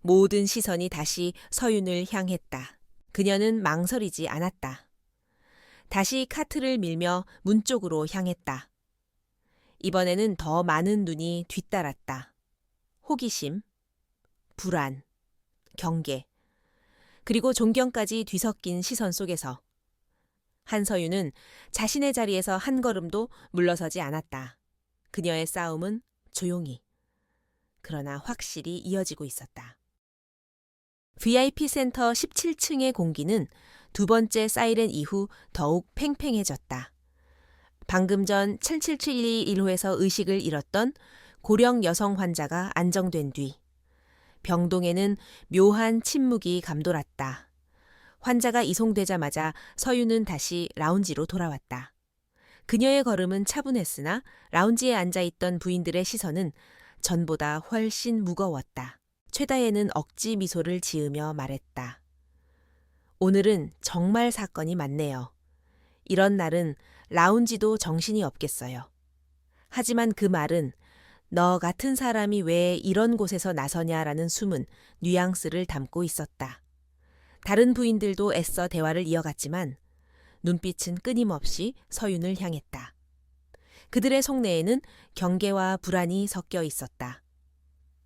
모든 시선이 다시 서윤을 향했다. 그녀는 망설이지 않았다. 다시 카트를 밀며 문 쪽으로 향했다. 이번에는 더 많은 눈이 뒤따랐다. 호기심, 불안, 경계, 그리고 존경까지 뒤섞인 시선 속에서 한서윤은 자신의 자리에서 한 걸음도 물러서지 않았다. 그녀의 싸움은 조용히, 그러나 확실히 이어지고 있었다. VIP 센터 17층의 공기는 두 번째 사이렌 이후 더욱 팽팽해졌다. 방금 전 77721호에서 의식을 잃었던 고령 여성 환자가 안정된 뒤 병동에는 묘한 침묵이 감돌았다. 환자가 이송되자마자 서윤은 다시 라운지로 돌아왔다. 그녀의 걸음은 차분했으나 라운지에 앉아있던 부인들의 시선은 전보다 훨씬 무거웠다. 최다혜는 억지 미소를 지으며 말했다. 오늘은 정말 사건이 많네요. 이런 날은 라운지도 정신이 없겠어요. 하지만 그 말은 너 같은 사람이 왜 이런 곳에서 나서냐라는 숨은 뉘앙스를 담고 있었다. 다른 부인들도 애써 대화를 이어갔지만 눈빛은 끊임없이 서윤을 향했다. 그들의 속내에는 경계와 불안이 섞여 있었다.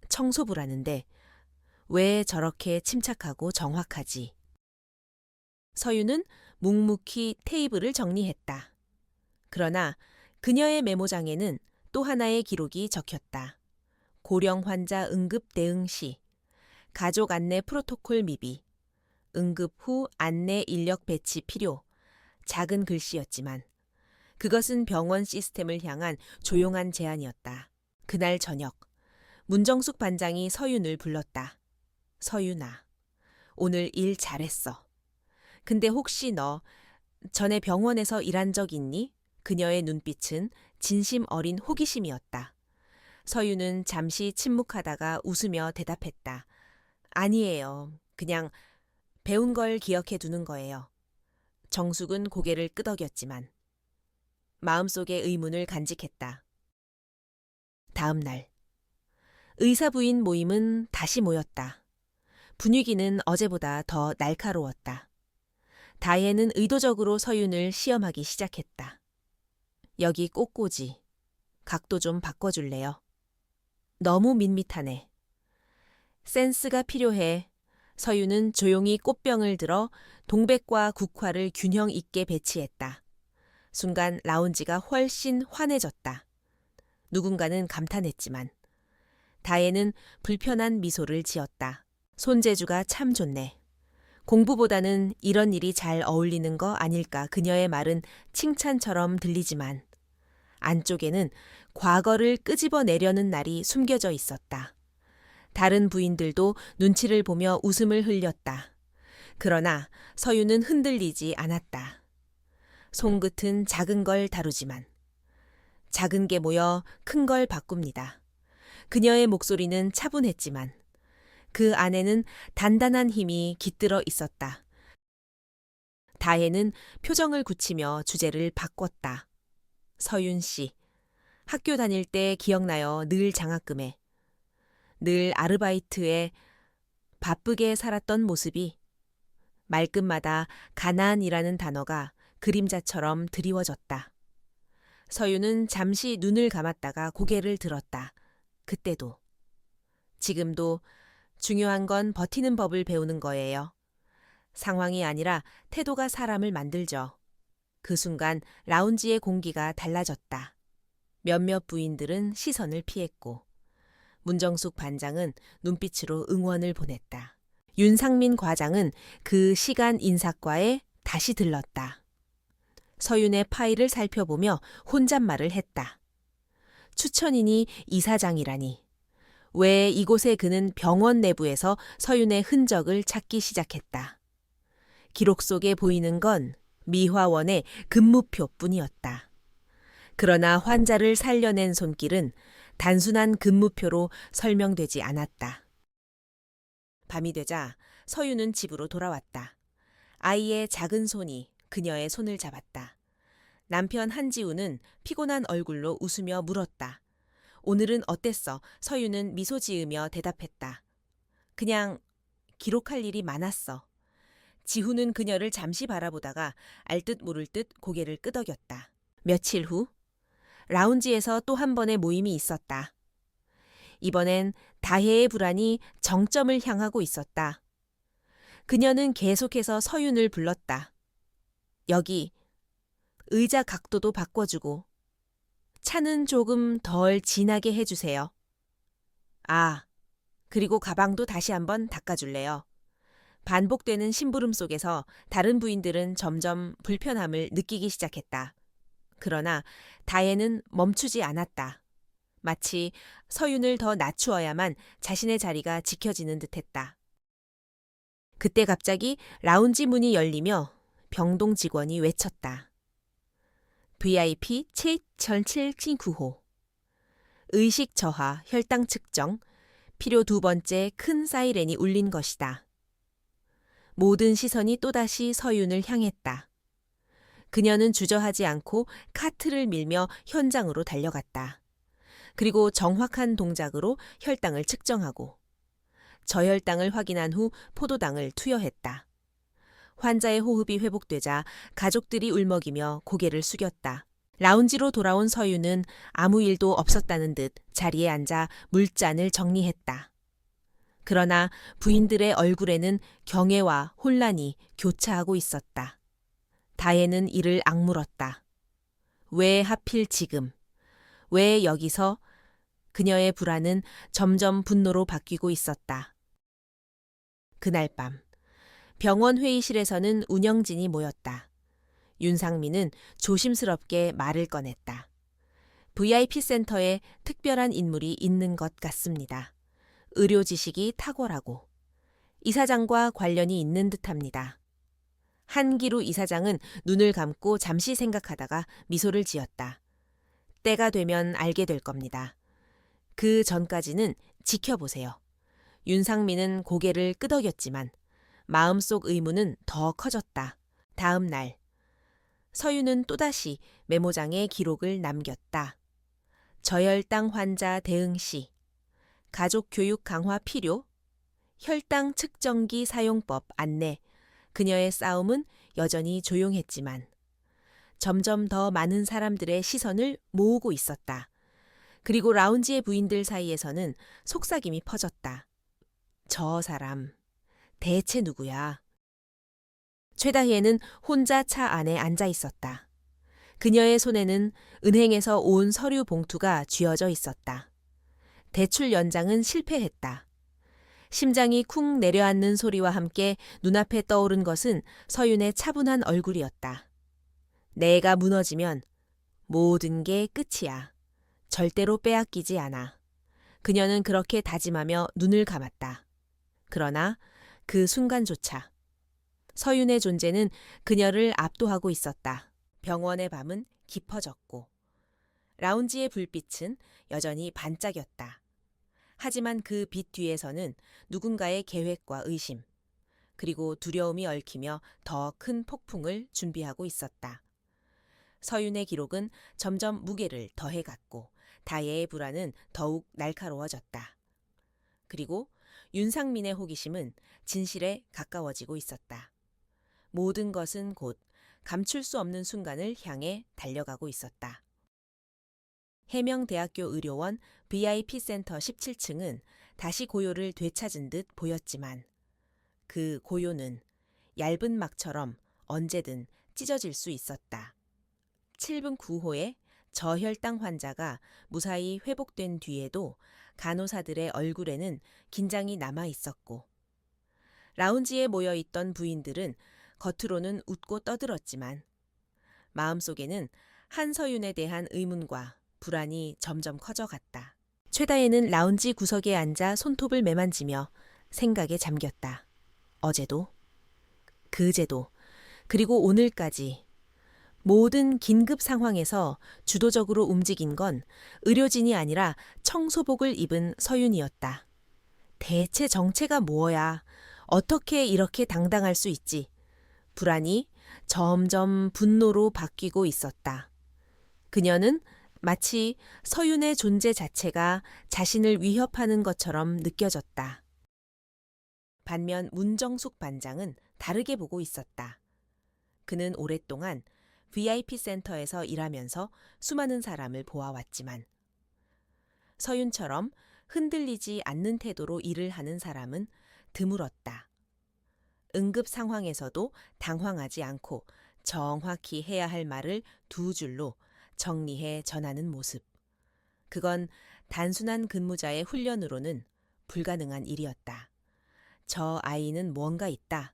청소부라는데 왜 저렇게 침착하고 정확하지? 서윤은 묵묵히 테이블을 정리했다. 그러나 그녀의 메모장에는 또 하나의 기록이 적혔다. 고령 환자 응급 대응 시, 가족 안내 프로토콜 미비, 응급 후 안내 인력 배치 필요. 작은 글씨였지만 그것은 병원 시스템을 향한 조용한 제안이었다. 그날 저녁, 문정숙 반장이 서윤을 불렀다. 서윤아, 오늘 일 잘했어. 근데 혹시 너 전에 병원에서 일한 적 있니? 그녀의 눈빛은 진심 어린 호기심이었다. 서윤은 잠시 침묵하다가 웃으며 대답했다. 아니에요. 그냥 배운 걸 기억해 두는 거예요. 정숙은 고개를 끄덕였지만 마음속의 의문을 간직했다. 다음 날 의사 부인 모임은 다시 모였다. 분위기는 어제보다 더 날카로웠다. 다혜는 의도적으로 서윤을 시험하기 시작했다. 여기 꽃꽂이, 각도 좀 바꿔줄래요? 너무 밋밋하네. 센스가 필요해. 서윤은 조용히 꽃병을 들어 동백과 국화를 균형 있게 배치했다. 순간 라운지가 훨씬 환해졌다. 누군가는 감탄했지만 다혜는 불편한 미소를 지었다. 손재주가 참 좋네. 공부보다는 이런 일이 잘 어울리는 거 아닐까. 그녀의 말은 칭찬처럼 들리지만 안쪽에는 과거를 끄집어내려는 날이 숨겨져 있었다. 다른 부인들도 눈치를 보며 웃음을 흘렸다. 그러나 서윤은 흔들리지 않았다. 손끝은 작은 걸 다루지만 작은 게 모여 큰 걸 바꿉니다. 그녀의 목소리는 차분했지만 그 안에는 단단한 힘이 깃들어 있었다. 다혜는 표정을 굳히며 주제를 바꿨다. 서윤 씨, 학교 다닐 때 기억나요? 늘 장학금에. 늘 아르바이트에 바쁘게 살았던 모습이 말끝마다 가난이라는 단어가 그림자처럼 드리워졌다. 서윤은 잠시 눈을 감았다가 고개를 들었다. 그때도, 지금도 중요한 건 버티는 법을 배우는 거예요. 상황이 아니라 태도가 사람을 만들죠. 그 순간 라운지의 공기가 달라졌다. 몇몇 부인들은 시선을 피했고 문정숙 반장은 눈빛으로 응원을 보냈다. 윤상민 과장은 그 시간 인사과에 다시 들렀다. 서윤의 파일을 살펴보며 혼잣말을 했다. 추천인이 이사장이라니. 왜 이곳에 그는 병원 내부에서 서윤의 흔적을 찾기 시작했다. 기록 속에 보이는 건 미화원의 근무표뿐이었다. 그러나 환자를 살려낸 손길은 단순한 근무표로 설명되지 않았다. 밤이 되자 서유는 집으로 돌아왔다. 아이의 작은 손이 그녀의 손을 잡았다. 남편 한지우는 피곤한 얼굴로 웃으며 물었다. 오늘은 어땠어? 서유는 미소 지으며 대답했다. 그냥 기록할 일이 많았어. 지후는 그녀를 잠시 바라보다가 알듯 모를 듯 고개를 끄덕였다. 며칠 후 라운지에서 또 한 번의 모임이 있었다. 이번엔 다혜의 불안이 정점을 향하고 있었다. 그녀는 계속해서 서윤을 불렀다. 여기 의자 각도도 바꿔주고 차는 조금 덜 진하게 해주세요. 아, 그리고 가방도 다시 한번 닦아줄래요. 반복되는 심부름 속에서 다른 부인들은 점점 불편함을 느끼기 시작했다. 그러나 다혜는 멈추지 않았다. 마치 서윤을 더 낮추어야만 자신의 자리가 지켜지는 듯했다. 그때 갑자기 라운지 문이 열리며 병동 직원이 외쳤다. VIP 7079호. 의식 저하, 혈당 측정, 필요 두 번째 큰 사이렌이 울린 것이다. 모든 시선이 또다시 서윤을 향했다. 그녀는 주저하지 않고 카트를 밀며 현장으로 달려갔다. 그리고 정확한 동작으로 혈당을 측정하고 저혈당을 확인한 후 포도당을 투여했다. 환자의 호흡이 회복되자 가족들이 울먹이며 고개를 숙였다. 라운지로 돌아온 서유는 아무 일도 없었다는 듯 자리에 앉아 물잔을 정리했다. 그러나 부인들의 얼굴에는 경애와 혼란이 교차하고 있었다. 다혜는 이를 악물었다. 왜 하필 지금? 왜 여기서? 그녀의 불안은 점점 분노로 바뀌고 있었다. 그날 밤 병원 회의실에서는 운영진이 모였다. 윤상민은 조심스럽게 말을 꺼냈다. VIP 센터에 특별한 인물이 있는 것 같습니다. 의료 지식이 탁월하고 이사장과 관련이 있는 듯합니다. 한기루 이사장은 눈을 감고 잠시 생각하다가 미소를 지었다. 때가 되면 알게 될 겁니다. 그 전까지는 지켜보세요. 윤상민은 고개를 끄덕였지만 마음속 의문은 더 커졌다. 다음 날 서유는 또다시 메모장에 기록을 남겼다. 저혈당 환자 대응 시, 가족 교육 강화 필요, 혈당 측정기 사용법 안내. 그녀의 싸움은 여전히 조용했지만 점점 더 많은 사람들의 시선을 모으고 있었다. 그리고 라운지의 부인들 사이에서는 속삭임이 퍼졌다. 저 사람, 대체 누구야? 최다희에는 혼자 차 안에 앉아 있었다. 그녀의 손에는 은행에서 온 서류 봉투가 쥐어져 있었다. 대출 연장은 실패했다. 심장이 쿵 내려앉는 소리와 함께 눈앞에 떠오른 것은 서윤의 차분한 얼굴이었다. 내가 무너지면 모든 게 끝이야. 절대로 빼앗기지 않아. 그녀는 그렇게 다짐하며 눈을 감았다. 그러나 그 순간조차 서윤의 존재는 그녀를 압도하고 있었다. 병원의 밤은 깊어졌고 라운지의 불빛은 여전히 반짝였다. 하지만 그 빛 뒤에서는 누군가의 계획과 의심, 그리고 두려움이 얽히며 더 큰 폭풍을 준비하고 있었다. 서윤의 기록은 점점 무게를 더해갔고 다혜의 불안은 더욱 날카로워졌다. 그리고 윤상민의 호기심은 진실에 가까워지고 있었다. 모든 것은 곧 감출 수 없는 순간을 향해 달려가고 있었다. 해명대학교 의료원 VIP 센터 17층은 다시 고요를 되찾은 듯 보였지만 그 고요는 얇은 막처럼 언제든 찢어질 수 있었다. 7분 9호에 저혈당 환자가 무사히 회복된 뒤에도 간호사들의 얼굴에는 긴장이 남아 있었고 라운지에 모여있던 부인들은 겉으로는 웃고 떠들었지만 마음속에는 한서윤에 대한 의문과 불안이 점점 커져갔다. 최다혜는 라운지 구석에 앉아 손톱을 매만지며 생각에 잠겼다. 어제도, 그제도, 그리고 오늘까지 모든 긴급 상황에서 주도적으로 움직인 건 의료진이 아니라 청소복을 입은 서윤이었다. 대체 정체가 뭐야? 어떻게 이렇게 당당할 수 있지? 불안이 점점 분노로 바뀌고 있었다. 그녀는 마치 서윤의 존재 자체가 자신을 위협하는 것처럼 느껴졌다. 반면 문정숙 반장은 다르게 보고 있었다. 그는 오랫동안 VIP 센터에서 일하면서 수많은 사람을 보아왔지만 서윤처럼 흔들리지 않는 태도로 일을 하는 사람은 드물었다. 응급 상황에서도 당황하지 않고 정확히 해야 할 말을 두 줄로 정리해 전하는 모습. 그건 단순한 근무자의 훈련으로는 불가능한 일이었다. 저 아이는 뭔가 있다.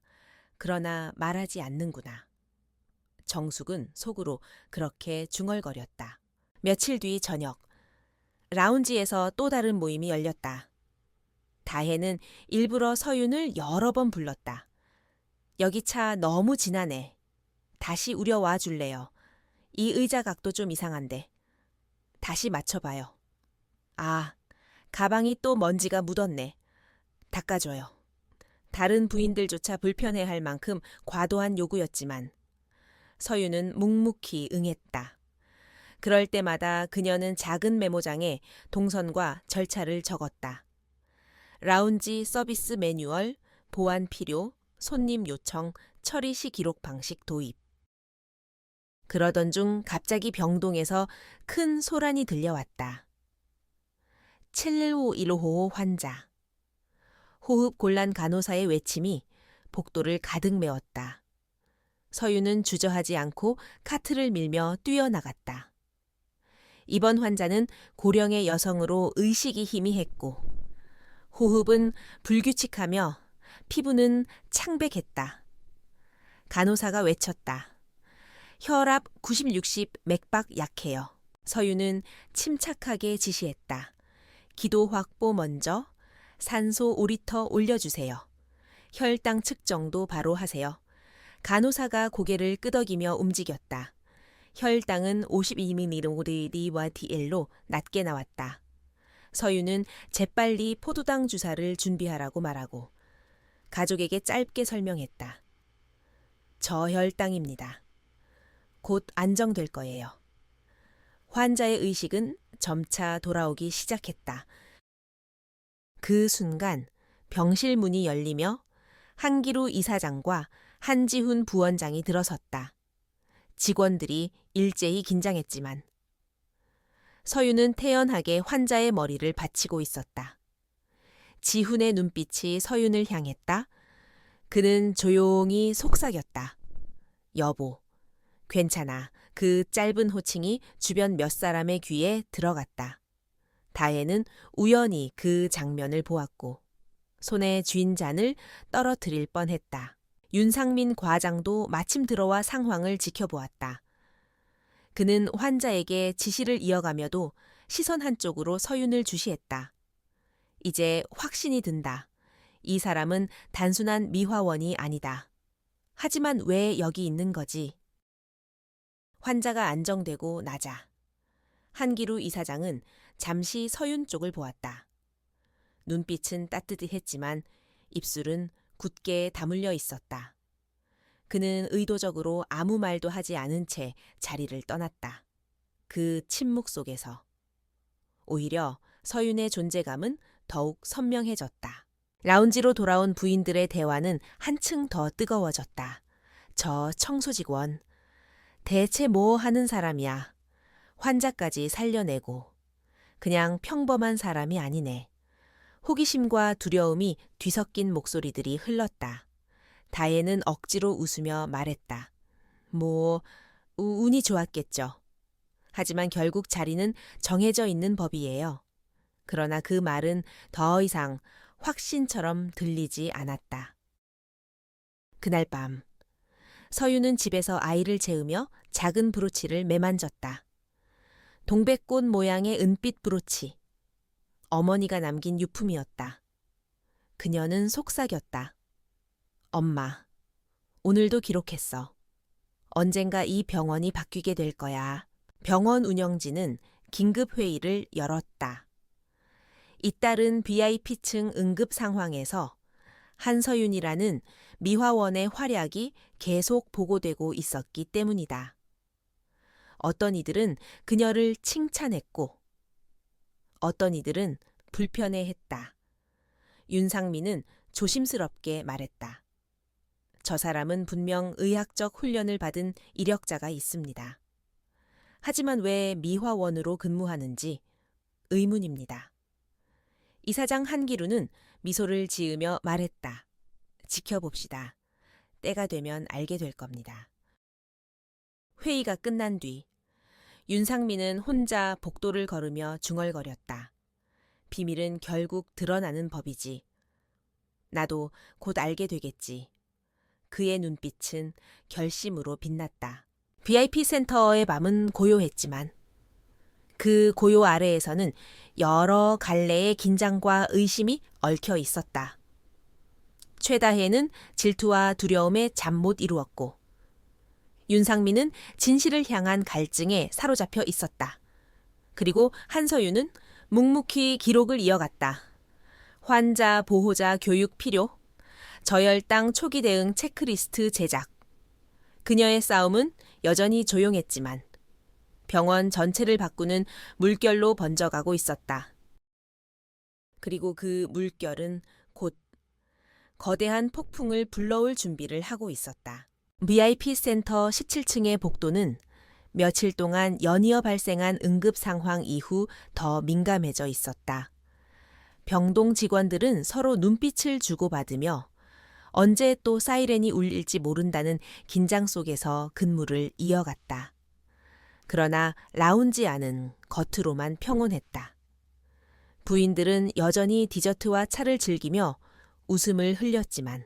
그러나 말하지 않는구나. 정숙은 속으로 그렇게 중얼거렸다. 며칠 뒤 저녁, 라운지에서 또 다른 모임이 열렸다. 다혜는 일부러 서윤을 여러 번 불렀다. 여기 차 너무 지나네. 다시 우려와 줄래요. 이 의자 각도 좀 이상한데. 다시 맞춰봐요. 아, 가방이 또 먼지가 묻었네. 닦아줘요. 다른 부인들조차 불편해할 만큼 과도한 요구였지만 서윤은 묵묵히 응했다. 그럴 때마다 그녀는 작은 메모장에 동선과 절차를 적었다. 라운지 서비스 매뉴얼, 보안 필요, 손님 요청, 처리 시 기록 방식 도입. 그러던 중 갑자기 병동에서 큰 소란이 들려왔다. 71515 환자. 호흡 곤란 간호사의 외침이 복도를 가득 메웠다. 서윤은 주저하지 않고 카트를 밀며 뛰어나갔다. 이번 환자는 고령의 여성으로 의식이 희미했고 호흡은 불규칙하며 피부는 창백했다. 간호사가 외쳤다. 혈압 90, 60, 맥박 약해요. 서윤은 침착하게 지시했다. 기도 확보 먼저, 산소 5리터 올려주세요. 혈당 측정도 바로 하세요. 간호사가 고개를 끄덕이며 움직였다. 혈당은 52mg/dl로 낮게 나왔다. 서윤은 재빨리 포도당 주사를 준비하라고 말하고 가족에게 짧게 설명했다. 저혈당입니다. 곧 안정될 거예요. 환자의 의식은 점차 돌아오기 시작했다. 그 순간 병실 문이 열리며 한기루 이사장과 한지훈 부원장이 들어섰다. 직원들이 일제히 긴장했지만 서윤은 태연하게 환자의 머리를 받치고 있었다. 지훈의 눈빛이 서윤을 향했다. 그는 조용히 속삭였다. 여보, 괜찮아. 그 짧은 호칭이 주변 몇 사람의 귀에 들어갔다. 다혜는 우연히 그 장면을 보았고 손에 쥔 잔을 떨어뜨릴 뻔했다. 윤상민 과장도 마침 들어와 상황을 지켜보았다. 그는 환자에게 지시를 이어가며도 시선 한쪽으로 서윤을 주시했다. 이제 확신이 든다. 이 사람은 단순한 미화원이 아니다. 하지만 왜 여기 있는 거지? 환자가 안정되고 나자 한기루 이사장은 잠시 서윤 쪽을 보았다. 눈빛은 따뜻했지만 입술은 굳게 다물려 있었다. 그는 의도적으로 아무 말도 하지 않은 채 자리를 떠났다. 그 침묵 속에서 오히려 서윤의 존재감은 더욱 선명해졌다. 라운지로 돌아온 부인들의 대화는 한층 더 뜨거워졌다. 저 청소 직원, 대체 뭐 하는 사람이야. 환자까지 살려내고. 그냥 평범한 사람이 아니네. 호기심과 두려움이 뒤섞인 목소리들이 흘렀다. 다혜는 억지로 웃으며 말했다. 운이 좋았겠죠. 하지만 결국 자리는 정해져 있는 법이에요. 그러나 그 말은 더 이상 확신처럼 들리지 않았다. 그날 밤, 서윤은 집에서 아이를 재우며 작은 브로치를 매만졌다. 동백꽃 모양의 은빛 브로치. 어머니가 남긴 유품이었다. 그녀는 속삭였다. 엄마, 오늘도 기록했어. 언젠가 이 병원이 바뀌게 될 거야. 병원 운영진은 긴급 회의를 열었다. 잇따른 VIP층 응급 상황에서 한서윤이라는 미화원의 활약이 계속 보고되고 있었기 때문이다. 어떤 이들은 그녀를 칭찬했고 어떤 이들은 불편해했다. 윤상민은 조심스럽게 말했다. 저 사람은 분명 의학적 훈련을 받은 이력자가 있습니다. 하지만 왜 미화원으로 근무하는지 의문입니다. 이사장 한기루는 미소를 지으며 말했다. 지켜봅시다. 때가 되면 알게 될 겁니다. 회의가 끝난 뒤 윤상민은 혼자 복도를 걸으며 중얼거렸다. 비밀은 결국 드러나는 법이지. 나도 곧 알게 되겠지. 그의 눈빛은 결심으로 빛났다. VIP 센터의 밤은 고요했지만 그 고요 아래에서는 여러 갈래의 긴장과 의심이 얽혀 있었다. 최다혜는 질투와 두려움에 잠 못 이루었고 윤상민은 진실을 향한 갈증에 사로잡혀 있었다. 그리고 한서윤은 묵묵히 기록을 이어갔다. 환자 보호자 교육 필요, 저혈당 초기 대응 체크리스트 제작. 그녀의 싸움은 여전히 조용했지만 병원 전체를 바꾸는 물결로 번져가고 있었다. 그리고 그 물결은 곧 거대한 폭풍을 불러올 준비를 하고 있었다. VIP 센터 17층의 복도는 며칠 동안 연이어 발생한 응급 상황 이후 더 민감해져 있었다. 병동 직원들은 서로 눈빛을 주고받으며 언제 또 사이렌이 울릴지 모른다는 긴장 속에서 근무를 이어갔다. 그러나 라운지 안은 겉으로만 평온했다. 부인들은 여전히 디저트와 차를 즐기며 웃음을 흘렸지만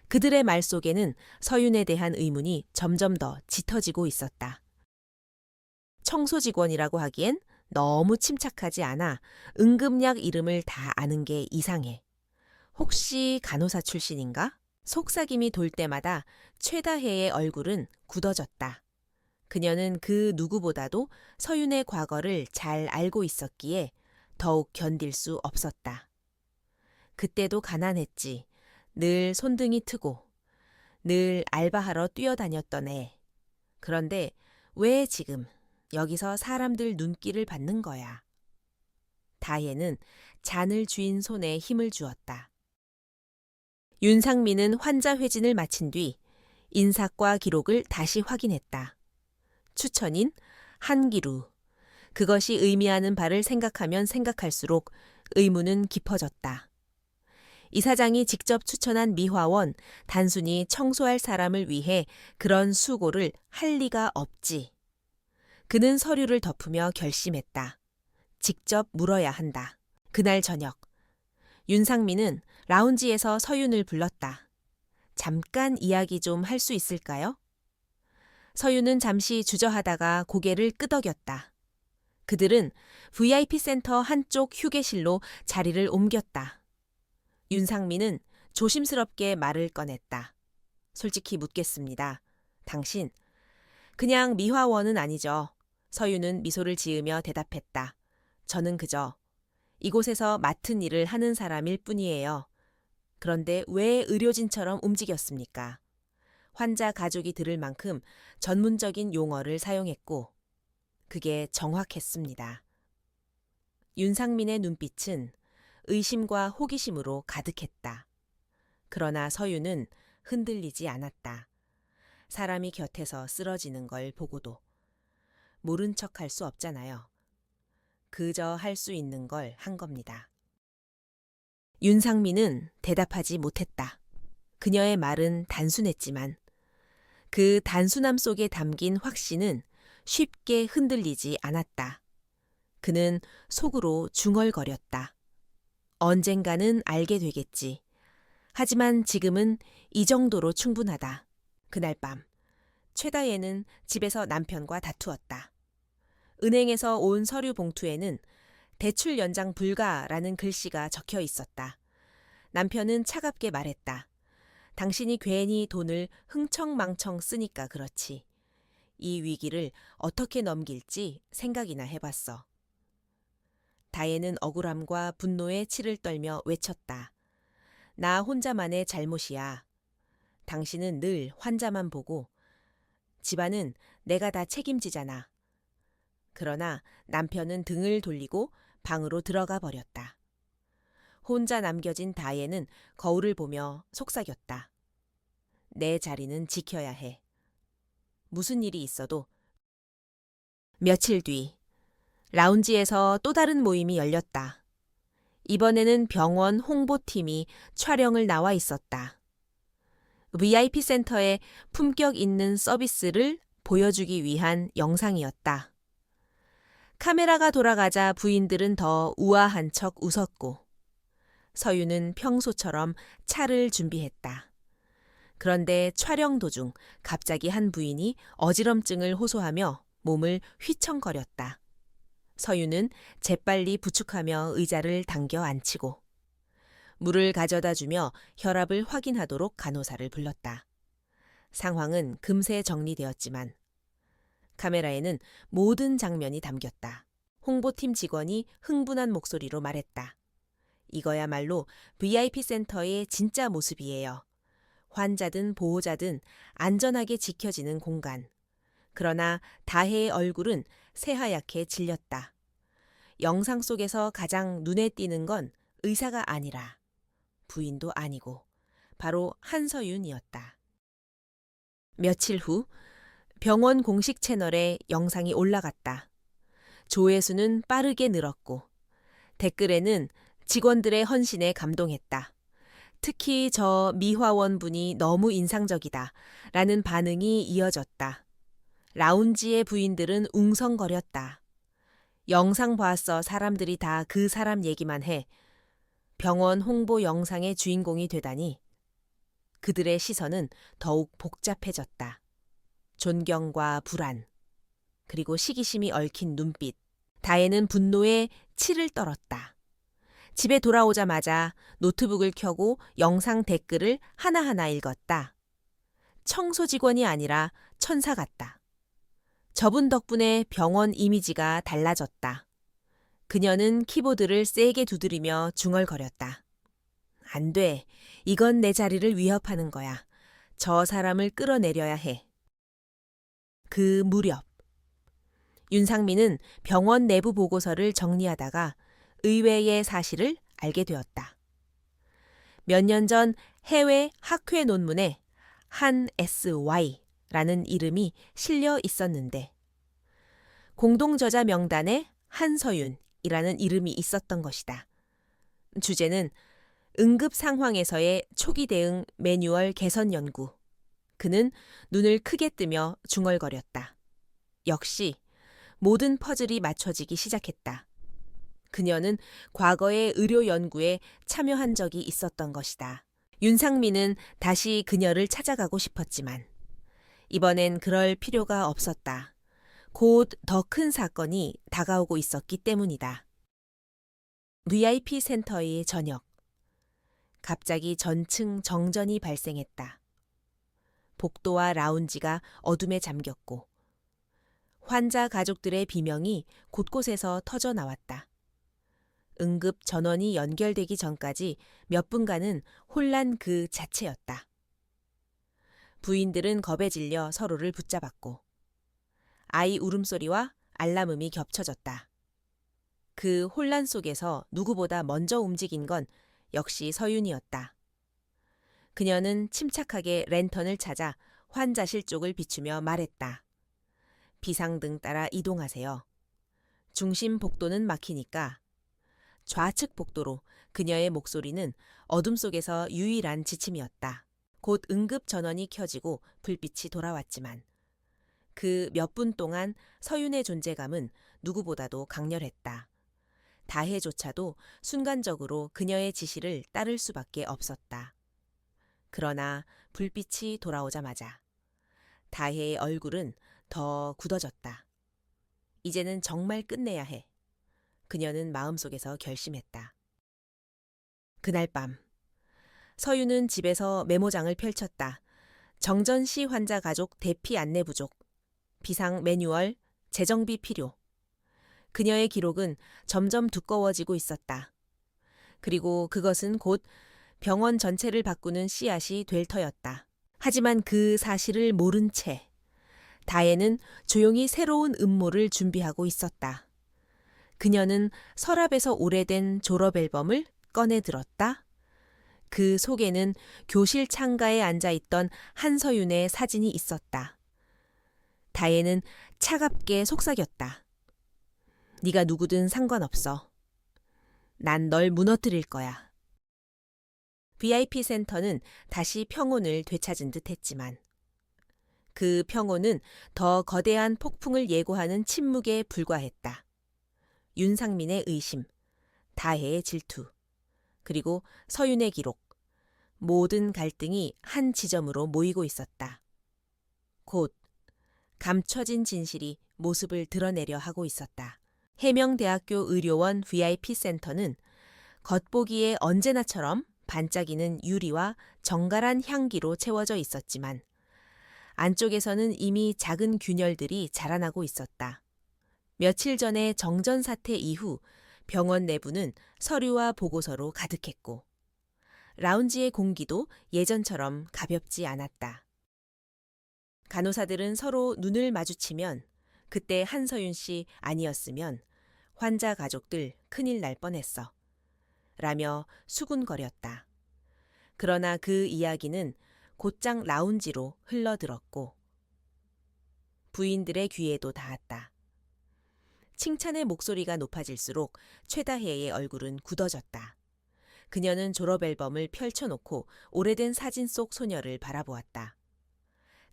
그들의 말 속에는 서윤에 대한 의문이 점점 더 짙어지고 있었다. 청소 직원이라고 하기엔 너무 침착하지 않아 응급약 이름을 다 아는 게 이상해. 혹시 간호사 출신인가? 속삭임이 돌 때마다 최다혜의 얼굴은 굳어졌다. 그녀는 그 누구보다도 서윤의 과거를 잘 알고 있었기에 더욱 견딜 수 없었다. 그때도 가난했지. 늘 손등이 트고 늘 알바하러 뛰어다녔던 애. 그런데 왜 지금 여기서 사람들 눈길을 받는 거야? 다혜는 잔을 쥐인 손에 힘을 주었다. 윤상민은 환자 회진을 마친 뒤 인사과 기록을 다시 확인했다. 추천인 한기루. 그것이 의미하는 바를 생각하면 생각할수록 의문은 깊어졌다. 이사장이 직접 추천한 미화원, 단순히 청소할 사람을 위해 그런 수고를 할 리가 없지. 그는 서류를 덮으며 결심했다. 직접 물어야 한다. 그날 저녁, 윤상민은 라운지에서 서윤을 불렀다. 잠깐 이야기 좀 할 수 있을까요? 서윤은 잠시 주저하다가 고개를 끄덕였다. 그들은 VIP 센터 한쪽 휴게실로 자리를 옮겼다. 윤상민은 조심스럽게 말을 꺼냈다. 솔직히 묻겠습니다. 당신, 그냥 미화원은 아니죠. 서윤은 미소를 지으며 대답했다. 저는 그저 이곳에서 맡은 일을 하는 사람일 뿐이에요. 그런데 왜 의료진처럼 움직였습니까? 환자 가족이 들을 만큼 전문적인 용어를 사용했고 그게 정확했습니다. 윤상민의 눈빛은 의심과 호기심으로 가득했다. 그러나 서윤은 흔들리지 않았다. 사람이 곁에서 쓰러지는 걸 보고도 모른 척할 수 없잖아요. 그저 할 수 있는 걸 한 겁니다. 윤상민은 대답하지 못했다. 그녀의 말은 단순했지만 그 단순함 속에 담긴 확신은 쉽게 흔들리지 않았다. 그는 속으로 중얼거렸다. 언젠가는 알게 되겠지. 하지만 지금은 이 정도로 충분하다. 그날 밤, 최다혜는 집에서 남편과 다투었다. 은행에서 온 서류 봉투에는 대출 연장 불가라는 글씨가 적혀 있었다. 남편은 차갑게 말했다. 당신이 괜히 돈을 흥청망청 쓰니까 그렇지. 이 위기를 어떻게 넘길지 생각이나 해봤어. 다혜는 억울함과 분노에 치를 떨며 외쳤다. 나 혼자만의 잘못이야. 당신은 늘 환자만 보고 집안은 내가 다 책임지잖아. 그러나 남편은 등을 돌리고 방으로 들어가 버렸다. 혼자 남겨진 다혜는 거울을 보며 속삭였다. 내 자리는 지켜야 해. 무슨 일이 있어도. 며칠 뒤 라운지에서 또 다른 모임이 열렸다. 이번에는 병원 홍보팀이 촬영을 나와 있었다. VIP 센터의 품격 있는 서비스를 보여주기 위한 영상이었다. 카메라가 돌아가자 부인들은 더 우아한 척 웃었고 서유는 평소처럼 차를 준비했다. 그런데 촬영 도중 갑자기 한 부인이 어지럼증을 호소하며 몸을 휘청거렸다. 서유는 재빨리 부축하며 의자를 당겨 앉히고 물을 가져다 주며 혈압을 확인하도록 간호사를 불렀다. 상황은 금세 정리되었지만 카메라에는 모든 장면이 담겼다. 홍보팀 직원이 흥분한 목소리로 말했다. 이거야말로 VIP 센터의 진짜 모습이에요. 환자든 보호자든 안전하게 지켜지는 공간. 그러나 다혜의 얼굴은 새하얗게 질렸다. 영상 속에서 가장 눈에 띄는 건 의사가 아니라 부인도 아니고 바로 한서윤이었다. 며칠 후 병원 공식 채널에 영상이 올라갔다. 조회수는 빠르게 늘었고 댓글에는 직원들의 헌신에 감동했다. 특히 저 미화원 분이 너무 인상적이다 라는 반응이 이어졌다. 라운지의 부인들은 웅성거렸다. 영상 봤어 사람들이 다 그 사람 얘기만 해. 병원 홍보 영상의 주인공이 되다니. 그들의 시선은 더욱 복잡해졌다. 존경과 불안, 그리고 시기심이 얽힌 눈빛. 다혜는 분노에 치를 떨었다. 집에 돌아오자마자 노트북을 켜고 영상 댓글을 하나하나 읽었다. 청소 직원이 아니라 천사 같다. 저분 덕분에 병원 이미지가 달라졌다. 그녀는 키보드를 세게 두드리며 중얼거렸다. 안 돼. 이건 내 자리를 위협하는 거야. 저 사람을 끌어내려야 해. 그 무렵 윤상민은 병원 내부 보고서를 정리하다가 의외의 사실을 알게 되었다. 몇 년 전 해외 학회 논문에 한 SY라는 이름이 실려 있었는데 공동저자 명단에 한서윤이라는 이름이 있었던 것이다. 주제는 응급 상황에서의 초기 대응 매뉴얼 개선 연구. 그는 눈을 크게 뜨며 중얼거렸다. 역시 모든 퍼즐이 맞춰지기 시작했다. 그녀는 과거의 의료 연구에 참여한 적이 있었던 것이다. 윤상민은 다시 그녀를 찾아가고 싶었지만 이번엔 그럴 필요가 없었다. 곧 더 큰 사건이 다가오고 있었기 때문이다. VIP 센터의 저녁. 갑자기 전층 정전이 발생했다. 복도와 라운지가 어둠에 잠겼고 환자 가족들의 비명이 곳곳에서 터져 나왔다. 응급 전원이 연결되기 전까지 몇 분간은 혼란 그 자체였다. 부인들은 겁에 질려 서로를 붙잡았고 아이 울음소리와 알람음이 겹쳐졌다. 그 혼란 속에서 누구보다 먼저 움직인 건 역시 서윤이었다. 그녀는 침착하게 랜턴을 찾아 환자실 쪽을 비추며 말했다. 비상등 따라 이동하세요. 중심 복도는 막히니까. 좌측 복도로. 그녀의 목소리는 어둠 속에서 유일한 지침이었다. 곧 응급 전원이 켜지고 불빛이 돌아왔지만 그 몇 분 동안 서윤의 존재감은 누구보다도 강렬했다. 다혜조차도 순간적으로 그녀의 지시를 따를 수밖에 없었다. 그러나 불빛이 돌아오자마자 다혜의 얼굴은 더 굳어졌다. 이제는 정말 끝내야 해. 그녀는 마음속에서 결심했다. 그날 밤 서윤은 집에서 메모장을 펼쳤다. 정전시 환자 가족 대피 안내 부족, 비상 매뉴얼, 재정비 필요. 그녀의 기록은 점점 두꺼워지고 있었다. 그리고 그것은 곧 병원 전체를 바꾸는 씨앗이 될 터였다. 하지만 그 사실을 모른 채 다혜는 조용히 새로운 음모를 준비하고 있었다. 그녀는 서랍에서 오래된 졸업 앨범을 꺼내 들었다. 그 속에는 교실 창가에 앉아있던 한서윤의 사진이 있었다. 다혜는 차갑게 속삭였다. 네가 누구든 상관없어. 난 널 무너뜨릴 거야. VIP 센터는 다시 평온을 되찾은 듯 했지만 그 평온은 더 거대한 폭풍을 예고하는 침묵에 불과했다. 윤상민의 의심, 다혜의 질투, 그리고 서윤의 기록, 모든 갈등이 한 지점으로 모이고 있었다. 곧 감춰진 진실이 모습을 드러내려 하고 있었다. 해명대학교 의료원 VIP 센터는 겉보기에 언제나처럼 반짝이는 유리와 정갈한 향기로 채워져 있었지만 안쪽에서는 이미 작은 균열들이 자라나고 있었다. 며칠 전의 정전 사태 이후 병원 내부는 서류와 보고서로 가득했고 라운지의 공기도 예전처럼 가볍지 않았다. 간호사들은 서로 눈을 마주치면 그때 한서윤 씨 아니었으면 환자 가족들 큰일 날 뻔했어. 라며 수군거렸다. 그러나 그 이야기는 곧장 라운지로 흘러들었고 부인들의 귀에도 닿았다. 칭찬의 목소리가 높아질수록 최다혜의 얼굴은 굳어졌다. 그녀는 졸업 앨범을 펼쳐놓고 오래된 사진 속 소녀를 바라보았다.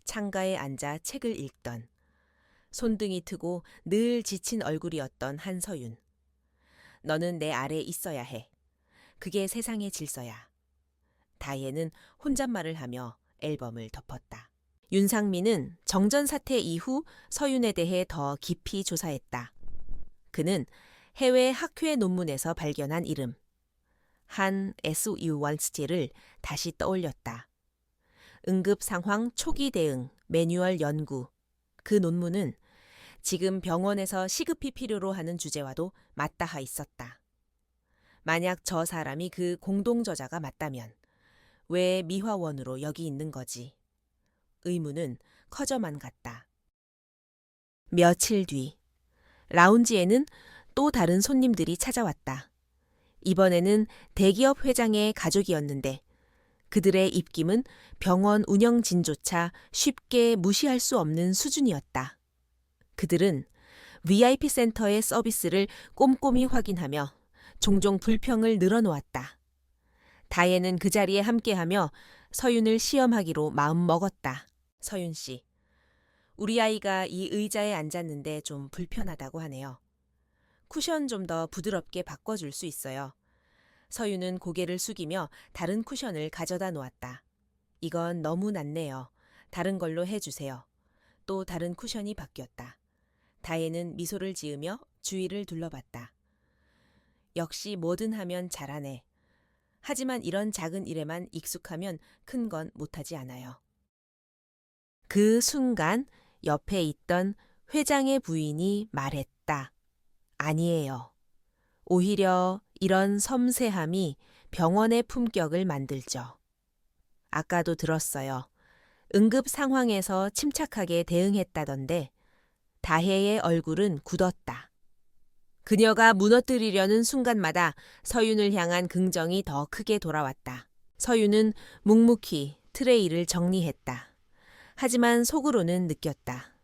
창가에 앉아 책을 읽던 손등이 트고 늘 지친 얼굴이었던 한서윤. 너는 내 아래 있어야 해. 그게 세상의 질서야. 다혜는 혼잣말을 하며 앨범을 덮었다. 윤상민은 정전 사태 이후 서윤에 대해 더 깊이 조사했다. 그는 해외 학회 논문에서 발견한 이름, 한 SU-1스틸을 다시 떠올렸다. 응급 상황 초기 대응 매뉴얼 연구. 그 논문은 지금 병원에서 시급히 필요로 하는 주제와도 맞닿아 있었다. 만약 저 사람이 그 공동 저자가 맞다면 왜 미화원으로 여기 있는 거지? 의문은 커져만 갔다. 며칠 뒤 라운지에는 또 다른 손님들이 찾아왔다. 이번에는 대기업 회장의 가족이었는데 그들의 입김은 병원 운영진조차 쉽게 무시할 수 없는 수준이었다. 그들은 VIP 센터의 서비스를 꼼꼼히 확인하며 종종 불평을 늘어놓았다. 다혜는 그 자리에 함께하며 서윤을 시험하기로 마음먹었다. 서윤 씨, 우리 아이가 이 의자에 앉았는데 좀 불편하다고 하네요. 쿠션 좀 더 부드럽게 바꿔줄 수 있어요. 서윤은 고개를 숙이며 다른 쿠션을 가져다 놓았다. 이건 너무 낮네요. 다른 걸로 해주세요. 또 다른 쿠션이 바뀌었다. 다혜는 미소를 지으며 주위를 둘러봤다. 역시 뭐든 하면 잘하네. 하지만 이런 작은 일에만 익숙하면 큰 건 못하지 않아요. 그 순간 옆에 있던 회장의 부인이 말했다. 아니에요. 오히려 이런 섬세함이 병원의 품격을 만들죠. 아까도 들었어요. 응급 상황에서 침착하게 대응했다던데 다혜의 얼굴은 굳었다. 그녀가 무너뜨리려는 순간마다 서윤을 향한 긍정이 더 크게 돌아왔다. 서윤은 묵묵히 트레이를 정리했다. 하지만 속으로는 느꼈다.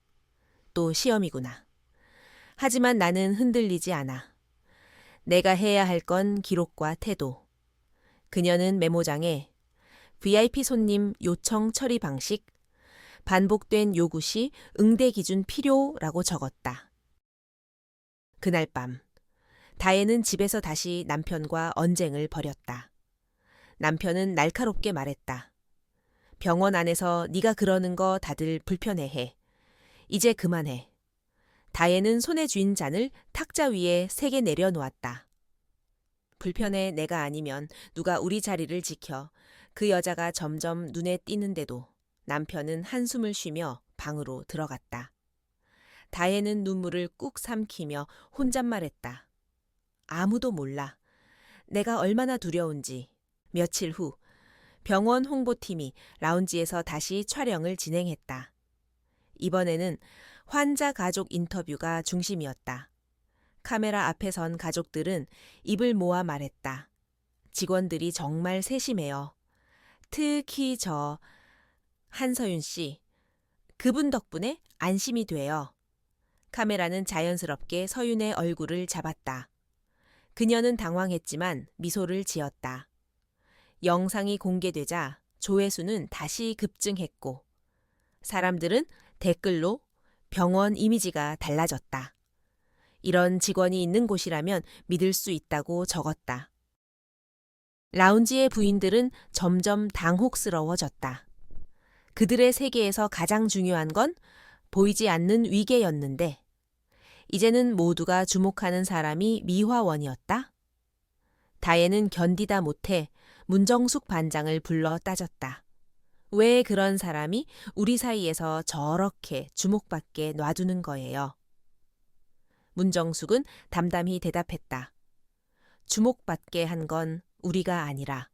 또 시험이구나. 하지만 나는 흔들리지 않아. 내가 해야 할 건 기록과 태도. 그녀는 메모장에 VIP 손님 요청 처리 방식, 반복된 요구 시 응대 기준 필요라고 적었다. 그날 밤, 다혜는 집에서 다시 남편과 언쟁을 벌였다. 남편은 날카롭게 말했다. 병원 안에서 네가 그러는 거 다들 불편해해. 이제 그만해. 다혜는 손에 쥔 잔을 탁자 위에 3개 내려놓았다. 불편해 내가 아니면 누가 우리 자리를 지켜. 그 여자가 점점 눈에 띄는데도 남편은 한숨을 쉬며 방으로 들어갔다. 다혜는 눈물을 꾹 삼키며 혼잣말했다. 아무도 몰라. 내가 얼마나 두려운지. 며칠 후 병원 홍보팀이 라운지에서 다시 촬영을 진행했다. 이번에는 환자 가족 인터뷰가 중심이었다. 카메라 앞에 선 가족들은 입을 모아 말했다. 직원들이 정말 세심해요. 특히 한서윤 씨. 그분 덕분에 안심이 돼요. 카메라는 자연스럽게 서윤의 얼굴을 잡았다. 그녀는 당황했지만 미소를 지었다. 영상이 공개되자 조회수는 다시 급증했고 사람들은 댓글로 병원 이미지가 달라졌다. 이런 직원이 있는 곳이라면 믿을 수 있다고 적었다. 라운지의 부인들은 점점 당혹스러워졌다. 그들의 세계에서 가장 중요한 건 보이지 않는 위계였는데 이제는 모두가 주목하는 사람이 미화원이었다. 다혜는 견디다 못해 문정숙 반장을 불러 따졌다. 왜 그런 사람이 우리 사이에서 저렇게 주목받게 놔두는 거예요? 문정숙은 담담히 대답했다. 주목받게 한 건 우리가 아니라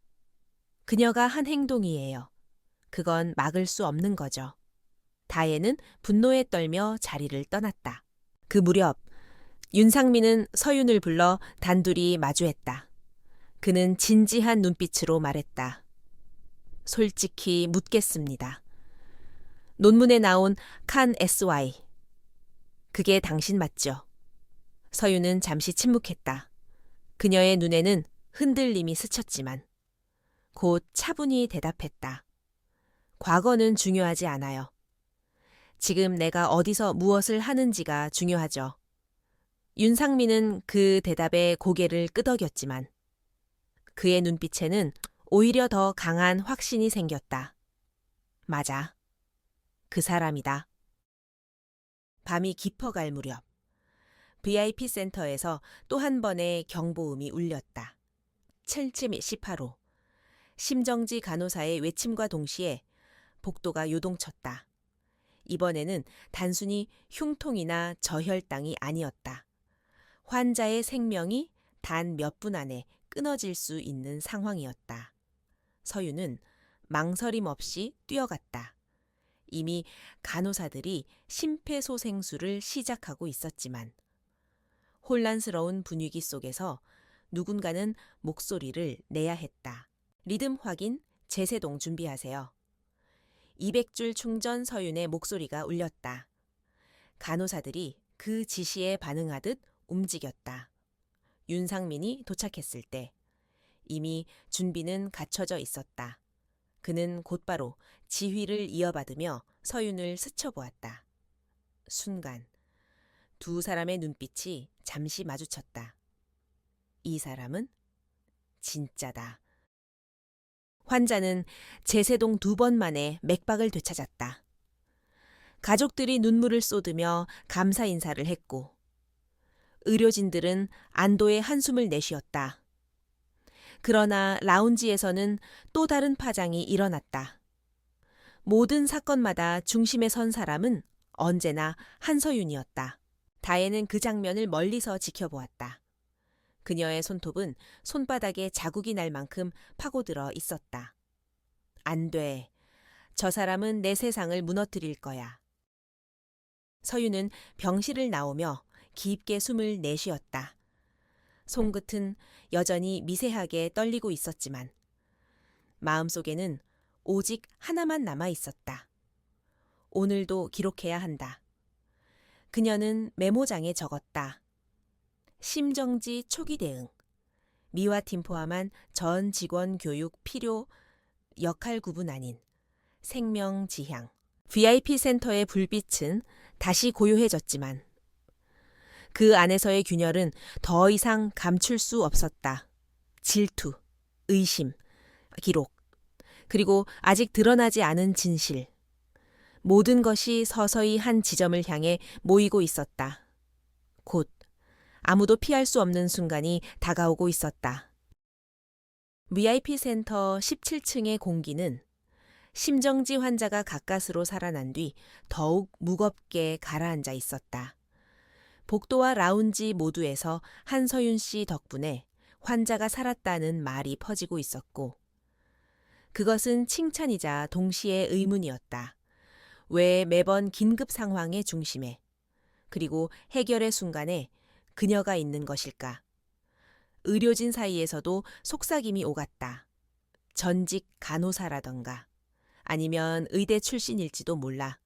그녀가 한 행동이에요. 그건 막을 수 없는 거죠. 다혜는 분노에 떨며 자리를 떠났다. 그 무렵 윤상민은 서윤을 불러 단둘이 마주했다. 그는 진지한 눈빛으로 말했다. 솔직히 묻겠습니다. 논문에 나온 칸 SY. 그게 당신 맞죠? 서윤은 잠시 침묵했다. 그녀의 눈에는 흔들림이 스쳤지만 곧 차분히 대답했다. 과거는 중요하지 않아요. 지금 내가 어디서 무엇을 하는지가 중요하죠. 윤상민은 그 대답에 고개를 끄덕였지만 그의 눈빛에는 오히려 더 강한 확신이 생겼다. 맞아. 그 사람이다. 밤이 깊어갈 무렵 VIP 센터에서 또 한 번의 경보음이 울렸다. 7718호. 심정지 간호사의 외침과 동시에 복도가 요동쳤다. 이번에는 단순히 흉통이나 저혈당이 아니었다. 환자의 생명이 단 몇 분 안에 끊어질 수 있는 상황이었다. 서윤은 망설임 없이 뛰어갔다. 이미 간호사들이 심폐소생술을 시작하고 있었지만 혼란스러운 분위기 속에서 누군가는 목소리를 내야 했다. 리듬 확인, 제세동 준비하세요. 200줄 충전 서윤의 목소리가 울렸다. 간호사들이 그 지시에 반응하듯 움직였다. 윤상민이 도착했을 때 이미 준비는 갖춰져 있었다. 그는 곧바로 지휘를 이어받으며 서윤을 스쳐보았다. 순간 두 사람의 눈빛이 잠시 마주쳤다. 이 사람은 진짜다. 환자는 제세동 2번 만에 맥박을 되찾았다. 가족들이 눈물을 쏟으며 감사 인사를 했고 의료진들은 안도의 한숨을 내쉬었다. 그러나 라운지에서는 또 다른 파장이 일어났다. 모든 사건마다 중심에 선 사람은 언제나 한서윤이었다. 다혜는 그 장면을 멀리서 지켜보았다. 그녀의 손톱은 손바닥에 자국이 날 만큼 파고들어 있었다. 안 돼. 저 사람은 내 세상을 무너뜨릴 거야. 서윤은 병실을 나오며 깊게 숨을 내쉬었다. 손끝은 여전히 미세하게 떨리고 있었지만 마음속에는 오직 하나만 남아 있었다. 오늘도 기록해야 한다. 그녀는 메모장에 적었다. 심정지 초기 대응. 미화팀 포함한 전 직원 교육 필요 역할 구분 아닌 생명 지향. VIP 센터의 불빛은 다시 고요해졌지만 그 안에서의 균열은 더 이상 감출 수 없었다. 질투, 의심, 기록, 그리고 아직 드러나지 않은 진실. 모든 것이 서서히 한 지점을 향해 모이고 있었다. 곧 아무도 피할 수 없는 순간이 다가오고 있었다. VIP 센터 17층의 공기는 심정지 환자가 가까스로 살아난 뒤 더욱 무겁게 가라앉아 있었다. 복도와 라운지 모두에서 한서윤 씨 덕분에 환자가 살았다는 말이 퍼지고 있었고, 그것은 칭찬이자 동시에 의문이었다. 왜 매번 긴급 상황의 중심에, 그리고 해결의 순간에 그녀가 있는 것일까? 의료진 사이에서도 속삭임이 오갔다. 전직 간호사라던가 아니면 의대 출신일지도 몰라.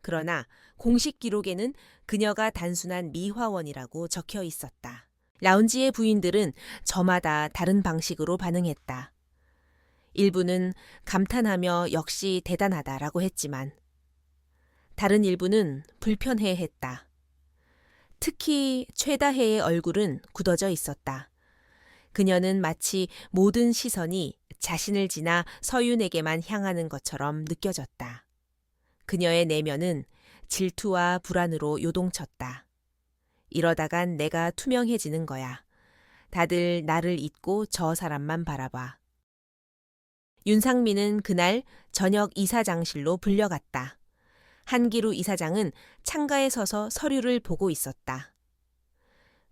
그러나 공식 기록에는 그녀가 단순한 미화원이라고 적혀 있었다. 라운지의 부인들은 저마다 다른 방식으로 반응했다. 일부는 감탄하며 역시 대단하다라고 했지만, 다른 일부는 불편해했다. 특히 최다혜의 얼굴은 굳어져 있었다. 그녀는 마치 모든 시선이 자신을 지나 서윤에게만 향하는 것처럼 느껴졌다. 그녀의 내면은 질투와 불안으로 요동쳤다. 이러다간 내가 투명해지는 거야. 다들 나를 잊고 저 사람만 바라봐. 윤상민은 그날 저녁 이사장실로 불려갔다. 한기루 이사장은 창가에 서서 서류를 보고 있었다.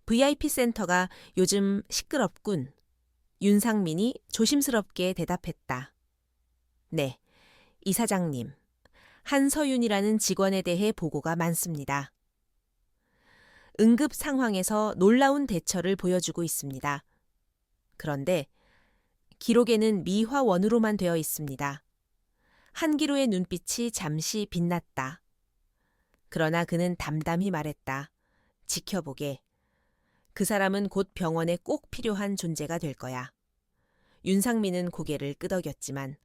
VIP 센터가 요즘 시끄럽군. 윤상민이 조심스럽게 대답했다. 네, 이사장님. 한서윤이라는 직원에 대해 보고가 많습니다. 응급 상황에서 놀라운 대처를 보여주고 있습니다. 그런데 기록에는 미화원으로만 되어 있습니다. 한기루의 눈빛이 잠시 빛났다. 그러나 그는 담담히 말했다. 지켜보게. 그 사람은 곧 병원에 꼭 필요한 존재가 될 거야. 윤상민은 고개를 끄덕였지만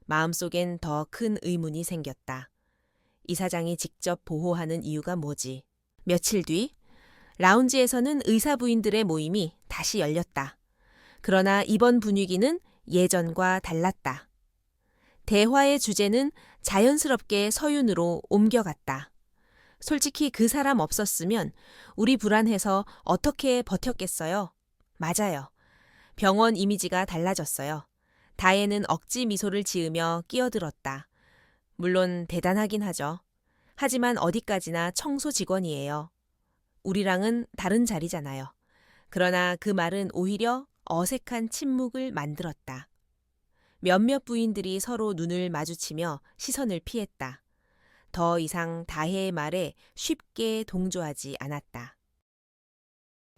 마음속엔 더 큰 의문이 생겼다. 이사장이 직접 보호하는 이유가 뭐지? 며칠 뒤 라운지에서는 의사 부인들의 모임이 다시 열렸다. 그러나 이번 분위기는 예전과 달랐다. 대화의 주제는 자연스럽게 서윤으로 옮겨갔다. 솔직히 그 사람 없었으면 우리 불안해서 어떻게 버텼겠어요? 맞아요. 병원 이미지가 달라졌어요. 다혜는 억지 미소를 지으며 끼어들었다. 물론 대단하긴 하죠. 하지만 어디까지나 청소 직원이에요. 우리랑은 다른 자리잖아요. 그러나 그 말은 오히려 어색한 침묵을 만들었다. 몇몇 부인들이 서로 눈을 마주치며 시선을 피했다. 더 이상 다혜의 말에 쉽게 동조하지 않았다.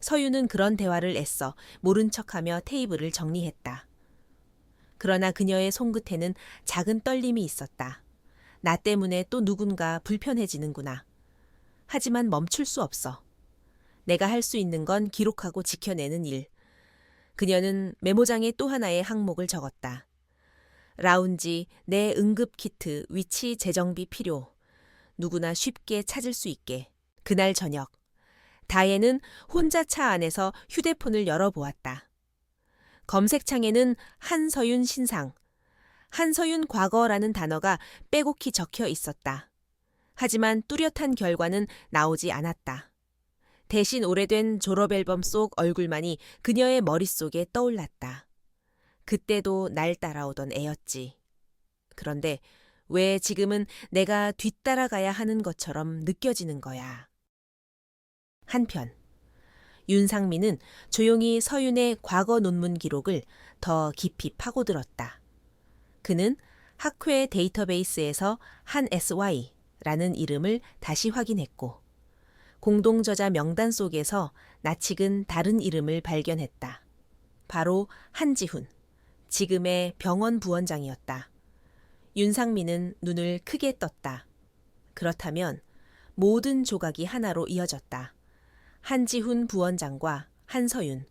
서윤은 그런 대화를 애써 모른 척하며 테이블을 정리했다. 그러나 그녀의 손끝에는 작은 떨림이 있었다. 나 때문에 또 누군가 불편해지는구나. 하지만 멈출 수 없어. 내가 할 수 있는 건 기록하고 지켜내는 일. 그녀는 메모장에 또 하나의 항목을 적었다. 라운지, 내 응급키트, 위치 재정비 필요. 누구나 쉽게 찾을 수 있게. 그날 저녁, 다혜는 혼자 차 안에서 휴대폰을 열어보았다. 검색창에는 한서윤 신상, 한서윤 과거라는 단어가 빼곡히 적혀 있었다. 하지만 뚜렷한 결과는 나오지 않았다. 대신 오래된 졸업앨범 속 얼굴만이 그녀의 머릿속에 떠올랐다. 그때도 날 따라오던 애였지. 그런데 왜 지금은 내가 뒤따라가야 하는 것처럼 느껴지는 거야. 한편 윤상민은 조용히 서윤의 과거 논문 기록을 더 깊이 파고들었다. 그는 학회 데이터베이스에서 한 SY라는 이름을 다시 확인했고, 공동저자 명단 속에서 낯익은 다른 이름을 발견했다. 바로 한지훈, 지금의 병원 부원장이었다. 윤상민은 눈을 크게 떴다. 그렇다면 모든 조각이 하나로 이어졌다. 한지훈 부원장과 한서윤,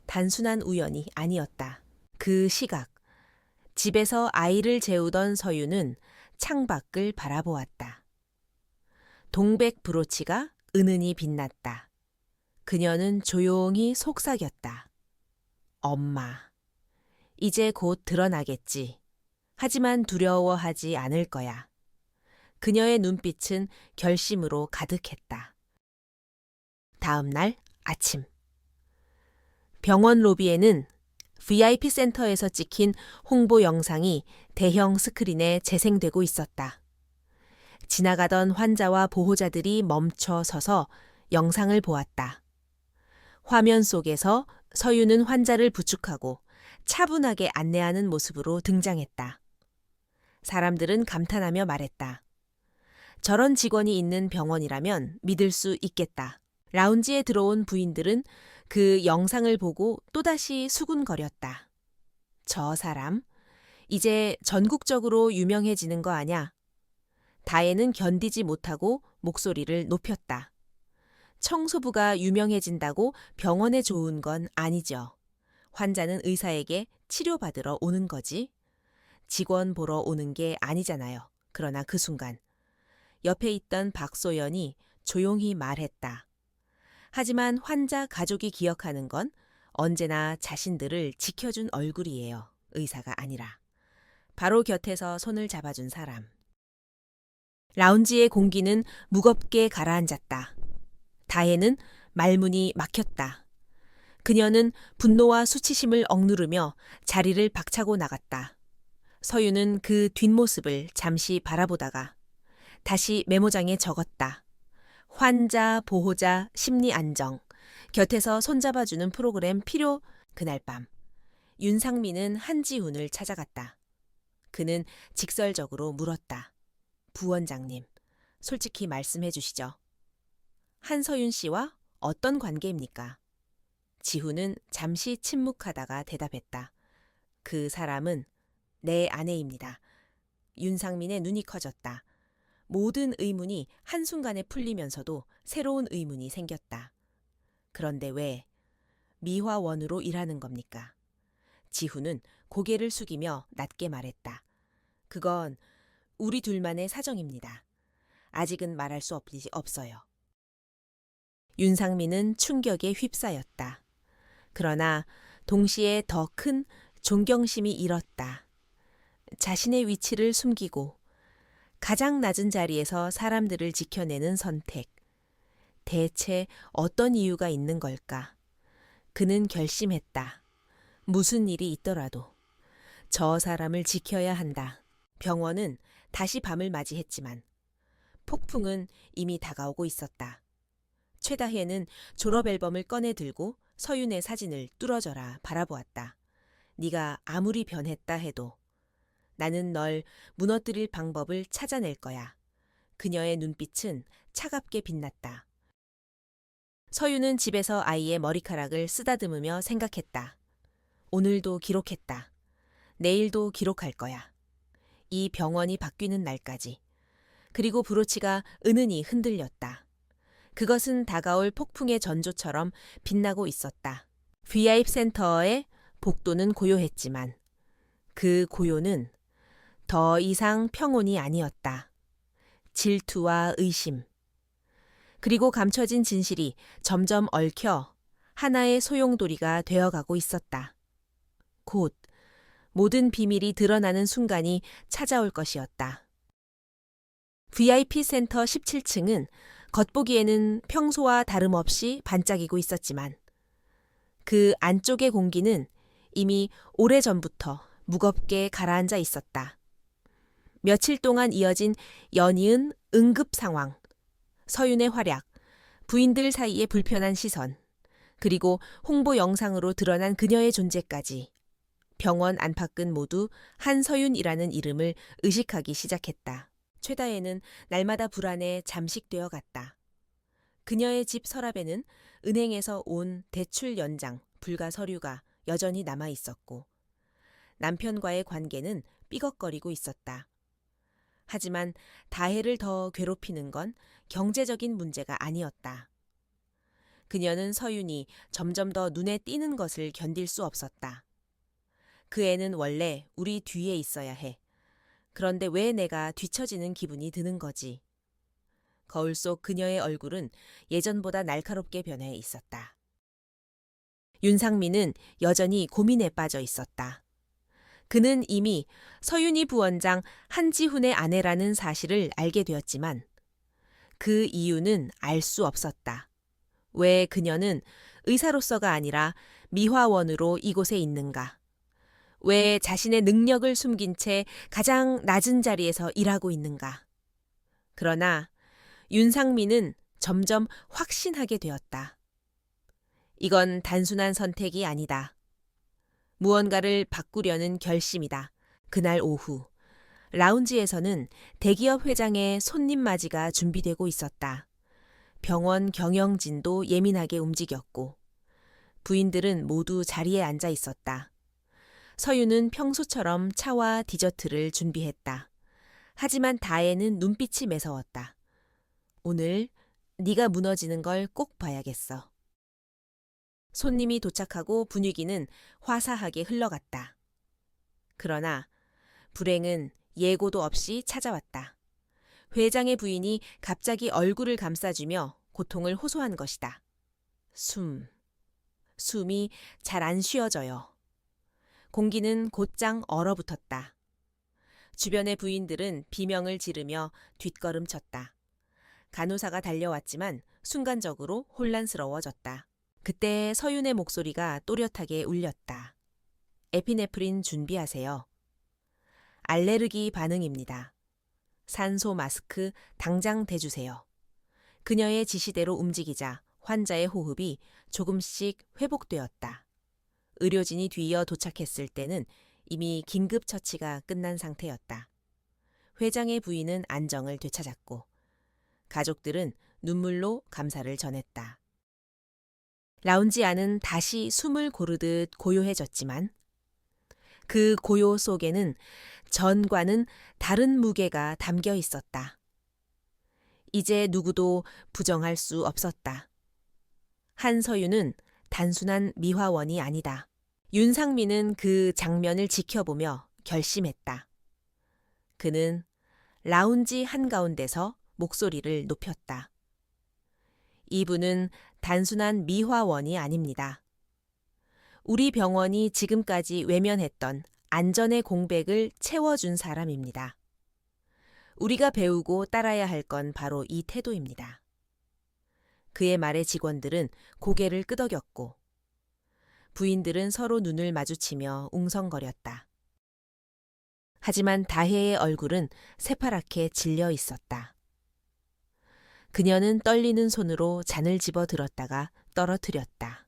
단순한 우연이 아니었다. 그 시각, 집에서 아이를 재우던 서윤은 창밖을 바라보았다. 동백 브로치가 은은히 빛났다. 그녀는 조용히 속삭였다. 엄마. 이제 곧 드러나겠지. 하지만 두려워하지 않을 거야. 그녀의 눈빛은 결심으로 가득했다. 다음 날 아침. 병원 로비에는 VIP 센터에서 찍힌 홍보 영상이 대형 스크린에 재생되고 있었다. 지나가던 환자와 보호자들이 멈춰 서서 영상을 보았다. 화면 속에서 서유는 환자를 부축하고 차분하게 안내하는 모습으로 등장했다. 사람들은 감탄하며 말했다. 저런 직원이 있는 병원이라면 믿을 수 있겠다. 라운지에 들어온 부인들은 그 영상을 보고 또다시 수군거렸다. 저 사람, 이제 전국적으로 유명해지는 거 아냐? 다혜는 견디지 못하고 목소리를 높였다. 청소부가 유명해진다고 병원에 좋은 건 아니죠. 환자는 의사에게 치료받으러 오는 거지. 직원 보러 오는 게 아니잖아요. 그러나 그 순간 옆에 있던 박소연이 조용히 말했다. 하지만 환자 가족이 기억하는 건 언제나 자신들을 지켜준 얼굴이에요. 의사가 아니라. 바로 곁에서 손을 잡아준 사람. 라운지의 공기는 무겁게 가라앉았다. 다혜는 말문이 막혔다. 그녀는 분노와 수치심을 억누르며 자리를 박차고 나갔다. 서유는 그 뒷모습을 잠시 바라보다가 다시 메모장에 적었다. 환자, 보호자, 심리 안정, 곁에서 손잡아주는 프로그램 필요. 그날 밤 윤상민은 한지훈을 찾아갔다. 그는 직설적으로 물었다. 부원장님, 솔직히 말씀해 주시죠. 한서윤 씨와 어떤 관계입니까? 지훈은 잠시 침묵하다가 대답했다. 그 사람은 내 아내입니다. 윤상민의 눈이 커졌다. 모든 의문이 한순간에 풀리면서도 새로운 의문이 생겼다. 그런데 왜 미화원으로 일하는 겁니까? 지훈은 고개를 숙이며 낮게 말했다. 그건 우리 둘만의 사정입니다. 아직은 말할 수 없어요. 윤상민은 충격에 휩싸였다. 그러나 동시에 더 큰 존경심이 일었다. 자신의 위치를 숨기고 가장 낮은 자리에서 사람들을 지켜내는 선택. 대체 어떤 이유가 있는 걸까? 그는 결심했다. 무슨 일이 있더라도 저 사람을 지켜야 한다. 병원은 다시 밤을 맞이했지만 폭풍은 이미 다가오고 있었다. 최다혜는 졸업 앨범을 꺼내 들고 서윤의 사진을 뚫어져라 바라보았다. 네가 아무리 변했다 해도 나는 널 무너뜨릴 방법을 찾아낼 거야. 그녀의 눈빛은 차갑게 빛났다. 서윤은 집에서 아이의 머리카락을 쓰다듬으며 생각했다. 오늘도 기록했다. 내일도 기록할 거야. 이 병원이 바뀌는 날까지. 그리고 브로치가 은은히 흔들렸다. 그것은 다가올 폭풍의 전조처럼 빛나고 있었다. VIP 센터의 복도는 고요했지만 그 고요는 더 이상 평온이 아니었다. 질투와 의심, 그리고 감춰진 진실이 점점 얽혀 하나의 소용돌이가 되어가고 있었다. 곧 모든 비밀이 드러나는 순간이 찾아올 것이었다. VIP 센터 17층은 겉보기에는 평소와 다름없이 반짝이고 있었지만 그 안쪽의 공기는 이미 오래전부터 무겁게 가라앉아 있었다. 며칠 동안 이어진 연이은 응급 상황, 서윤의 활약, 부인들 사이의 불편한 시선, 그리고 홍보 영상으로 드러난 그녀의 존재까지 병원 안팎은 모두 한서윤이라는 이름을 의식하기 시작했다. 최다혜는 날마다 불안에 잠식되어 갔다. 그녀의 집 서랍에는 은행에서 온 대출 연장, 불가 서류가 여전히 남아 있었고 남편과의 관계는 삐걱거리고 있었다. 하지만 다혜를 더 괴롭히는 건 경제적인 문제가 아니었다. 그녀는 서윤이 점점 더 눈에 띄는 것을 견딜 수 없었다. 그 애는 원래 우리 뒤에 있어야 해. 그런데 왜 내가 뒤처지는 기분이 드는 거지? 거울 속 그녀의 얼굴은 예전보다 날카롭게 변해 있었다. 윤상민은 여전히 고민에 빠져 있었다. 그는 이미 서윤희 부원장 한지훈의 아내라는 사실을 알게 되었지만 그 이유는 알 수 없었다. 왜 그녀는 의사로서가 아니라 미화원으로 이곳에 있는가? 왜 자신의 능력을 숨긴 채 가장 낮은 자리에서 일하고 있는가? 그러나 윤상민은 점점 확신하게 되었다. 이건 단순한 선택이 아니다. 무언가를 바꾸려는 결심이다. 그날 오후, 라운지에서는 대기업 회장의 손님 맞이가 준비되고 있었다. 병원 경영진도 예민하게 움직였고, 부인들은 모두 자리에 앉아 있었다. 서유는 평소처럼 차와 디저트를 준비했다. 하지만 다혜는 눈빛이 매서웠다. 오늘 네가 무너지는 걸 꼭 봐야겠어. 손님이 도착하고 분위기는 화사하게 흘러갔다. 그러나 불행은 예고도 없이 찾아왔다. 회장의 부인이 갑자기 얼굴을 감싸주며 고통을 호소한 것이다. 숨이 잘 안 쉬어져요. 공기는 곧장 얼어붙었다. 주변의 부인들은 비명을 지르며 뒷걸음쳤다. 간호사가 달려왔지만 순간적으로 혼란스러워졌다. 그때 서윤의 목소리가 또렷하게 울렸다. 에피네프린 준비하세요. 알레르기 반응입니다. 산소 마스크 당장 대주세요. 그녀의 지시대로 움직이자 환자의 호흡이 조금씩 회복되었다. 의료진이 뒤이어 도착했을 때는 이미 긴급 처치가 끝난 상태였다. 회장의 부인은 안정을 되찾았고 가족들은 눈물로 감사를 전했다. 라운지 안은 다시 숨을 고르듯 고요해졌지만 그 고요 속에는 전과는 다른 무게가 담겨 있었다. 이제 누구도 부정할 수 없었다. 한서윤은 단순한 미화원이 아니다. 윤상민은 그 장면을 지켜보며 결심했다. 그는 라운지 한가운데서 목소리를 높였다. 이분은 단순한 미화원이 아닙니다. 우리 병원이 지금까지 외면했던 안전의 공백을 채워준 사람입니다. 우리가 배우고 따라야 할 건 바로 이 태도입니다. 그의 말에 직원들은 고개를 끄덕였고 부인들은 서로 눈을 마주치며 웅성거렸다. 하지만 다혜의 얼굴은 새파랗게 질려 있었다. 그녀는 떨리는 손으로 잔을 집어 들었다가 떨어뜨렸다.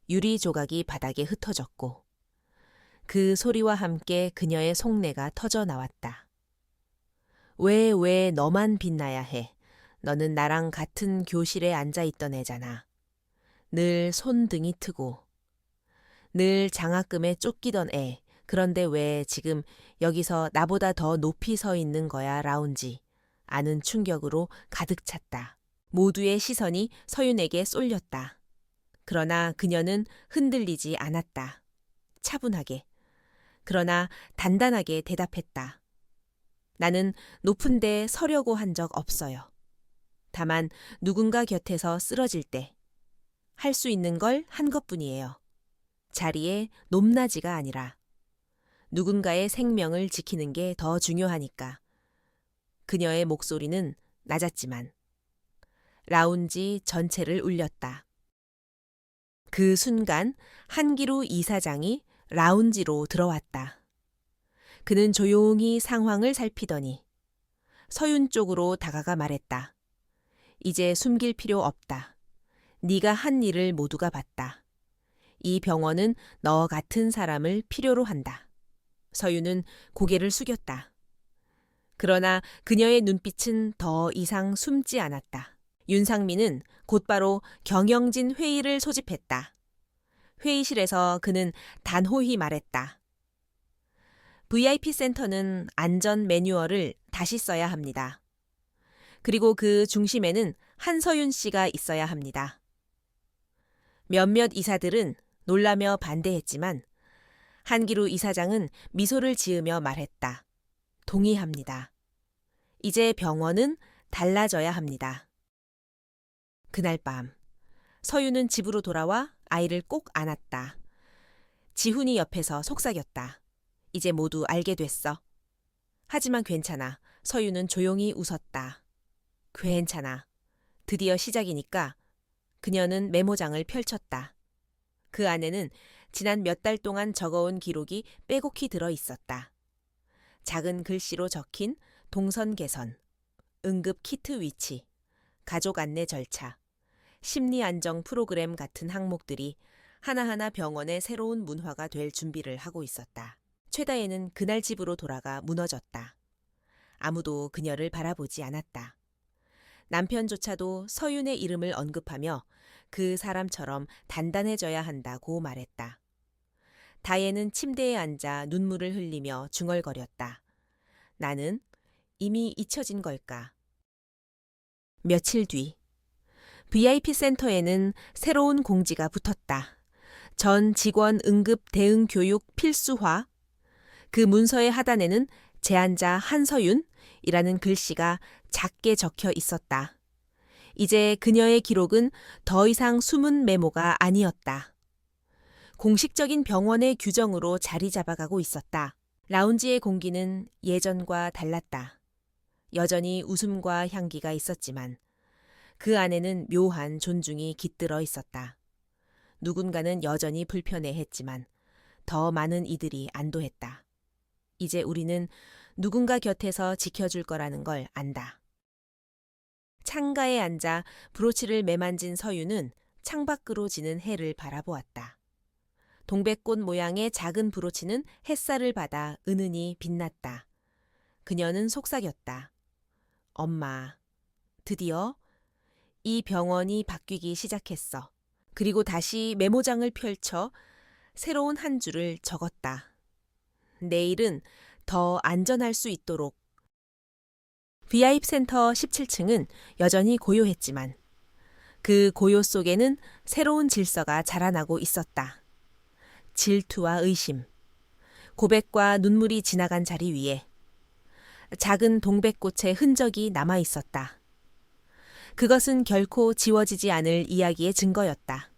유리 조각이 바닥에 흩어졌고 그 소리와 함께 그녀의 속내가 터져 나왔다. 왜 너만 빛나야 해? 너는 나랑 같은 교실에 앉아있던 애잖아. 늘 손등이 트고 늘 장학금에 쫓기던 애. 그런데 왜 지금 여기서 나보다 더 높이 서 있는 거야, 라운지. 아는 충격으로 가득 찼다. 모두의 시선이 서윤에게 쏠렸다. 그러나 그녀는 흔들리지 않았다. 차분하게. 그러나 단단하게 대답했다. 나는 높은 데 서려고 한 적 없어요. 다만 누군가 곁에서 쓰러질 때 할 수 있는 걸 한 것뿐이에요. 자리에 높낮이가 아니라 누군가의 생명을 지키는 게 더 중요하니까. 그녀의 목소리는 낮았지만 라운지 전체를 울렸다. 그 순간 한기루 이사장이 라운지로 들어왔다. 그는 조용히 상황을 살피더니 서윤 쪽으로 다가가 말했다. 이제 숨길 필요 없다. 네가 한 일을 모두가 봤다. 이 병원은 너 같은 사람을 필요로 한다. 서윤은 고개를 숙였다. 그러나 그녀의 눈빛은 더 이상 숨지 않았다. 윤상민은 곧바로 경영진 회의를 소집했다. 회의실에서 그는 단호히 말했다. VIP 센터는 안전 매뉴얼을 다시 써야 합니다. 그리고 그 중심에는 한서윤 씨가 있어야 합니다. 몇몇 이사들은 놀라며 반대했지만 한기루 이사장은 미소를 지으며 말했다. 동의합니다. 이제 병원은 달라져야 합니다. 그날 밤 서윤은 집으로 돌아와 아이를 꼭 안았다. 지훈이 옆에서 속삭였다. 이제 모두 알게 됐어. 하지만 괜찮아. 서윤은 조용히 웃었다. 괜찮아. 드디어 시작이니까. 그녀는 메모장을 펼쳤다. 그 안에는 지난 몇 달 동안 적어온 기록이 빼곡히 들어 있었다. 작은 글씨로 적힌 동선 개선, 응급 키트 위치, 가족 안내 절차, 심리 안정 프로그램 같은 항목들이 하나하나 병원의 새로운 문화가 될 준비를 하고 있었다. 최다혜는 그날 집으로 돌아가 무너졌다. 아무도 그녀를 바라보지 않았다. 남편조차도 서윤의 이름을 언급하며 그 사람처럼 단단해져야 한다고 말했다. 다혜는 침대에 앉아 눈물을 흘리며 중얼거렸다. 나는 이미 잊혀진 걸까? 며칠 뒤 VIP 센터에는 새로운 공지가 붙었다. 전 직원 응급 대응 교육 필수화. 그 문서의 하단에는 제안자 한서윤이라는 글씨가 작게 적혀 있었다. 이제 그녀의 기록은 더 이상 숨은 메모가 아니었다. 공식적인 병원의 규정으로 자리 잡아가고 있었다. 라운지의 공기는 예전과 달랐다. 여전히 웃음과 향기가 있었지만 그 안에는 묘한 존중이 깃들어 있었다. 누군가는 여전히 불편해했지만 더 많은 이들이 안도했다. 이제 우리는 누군가 곁에서 지켜줄 거라는 걸 안다. 창가에 앉아 브로치를 매만진 서유는 창밖으로 지는 해를 바라보았다. 동백꽃 모양의 작은 브로치는 햇살을 받아 은은히 빛났다. 그녀는 속삭였다. 엄마, 드디어 이 병원이 바뀌기 시작했어. 그리고 다시 메모장을 펼쳐 새로운 한 줄을 적었다. 내일은 더 안전할 수 있도록. VIP 센터 17층은 여전히 고요했지만 그 고요 속에는 새로운 질서가 자라나고 있었다. 질투와 의심, 고백과 눈물이 지나간 자리 위에 작은 동백꽃의 흔적이 남아 있었다. 그것은 결코 지워지지 않을 이야기의 증거였다.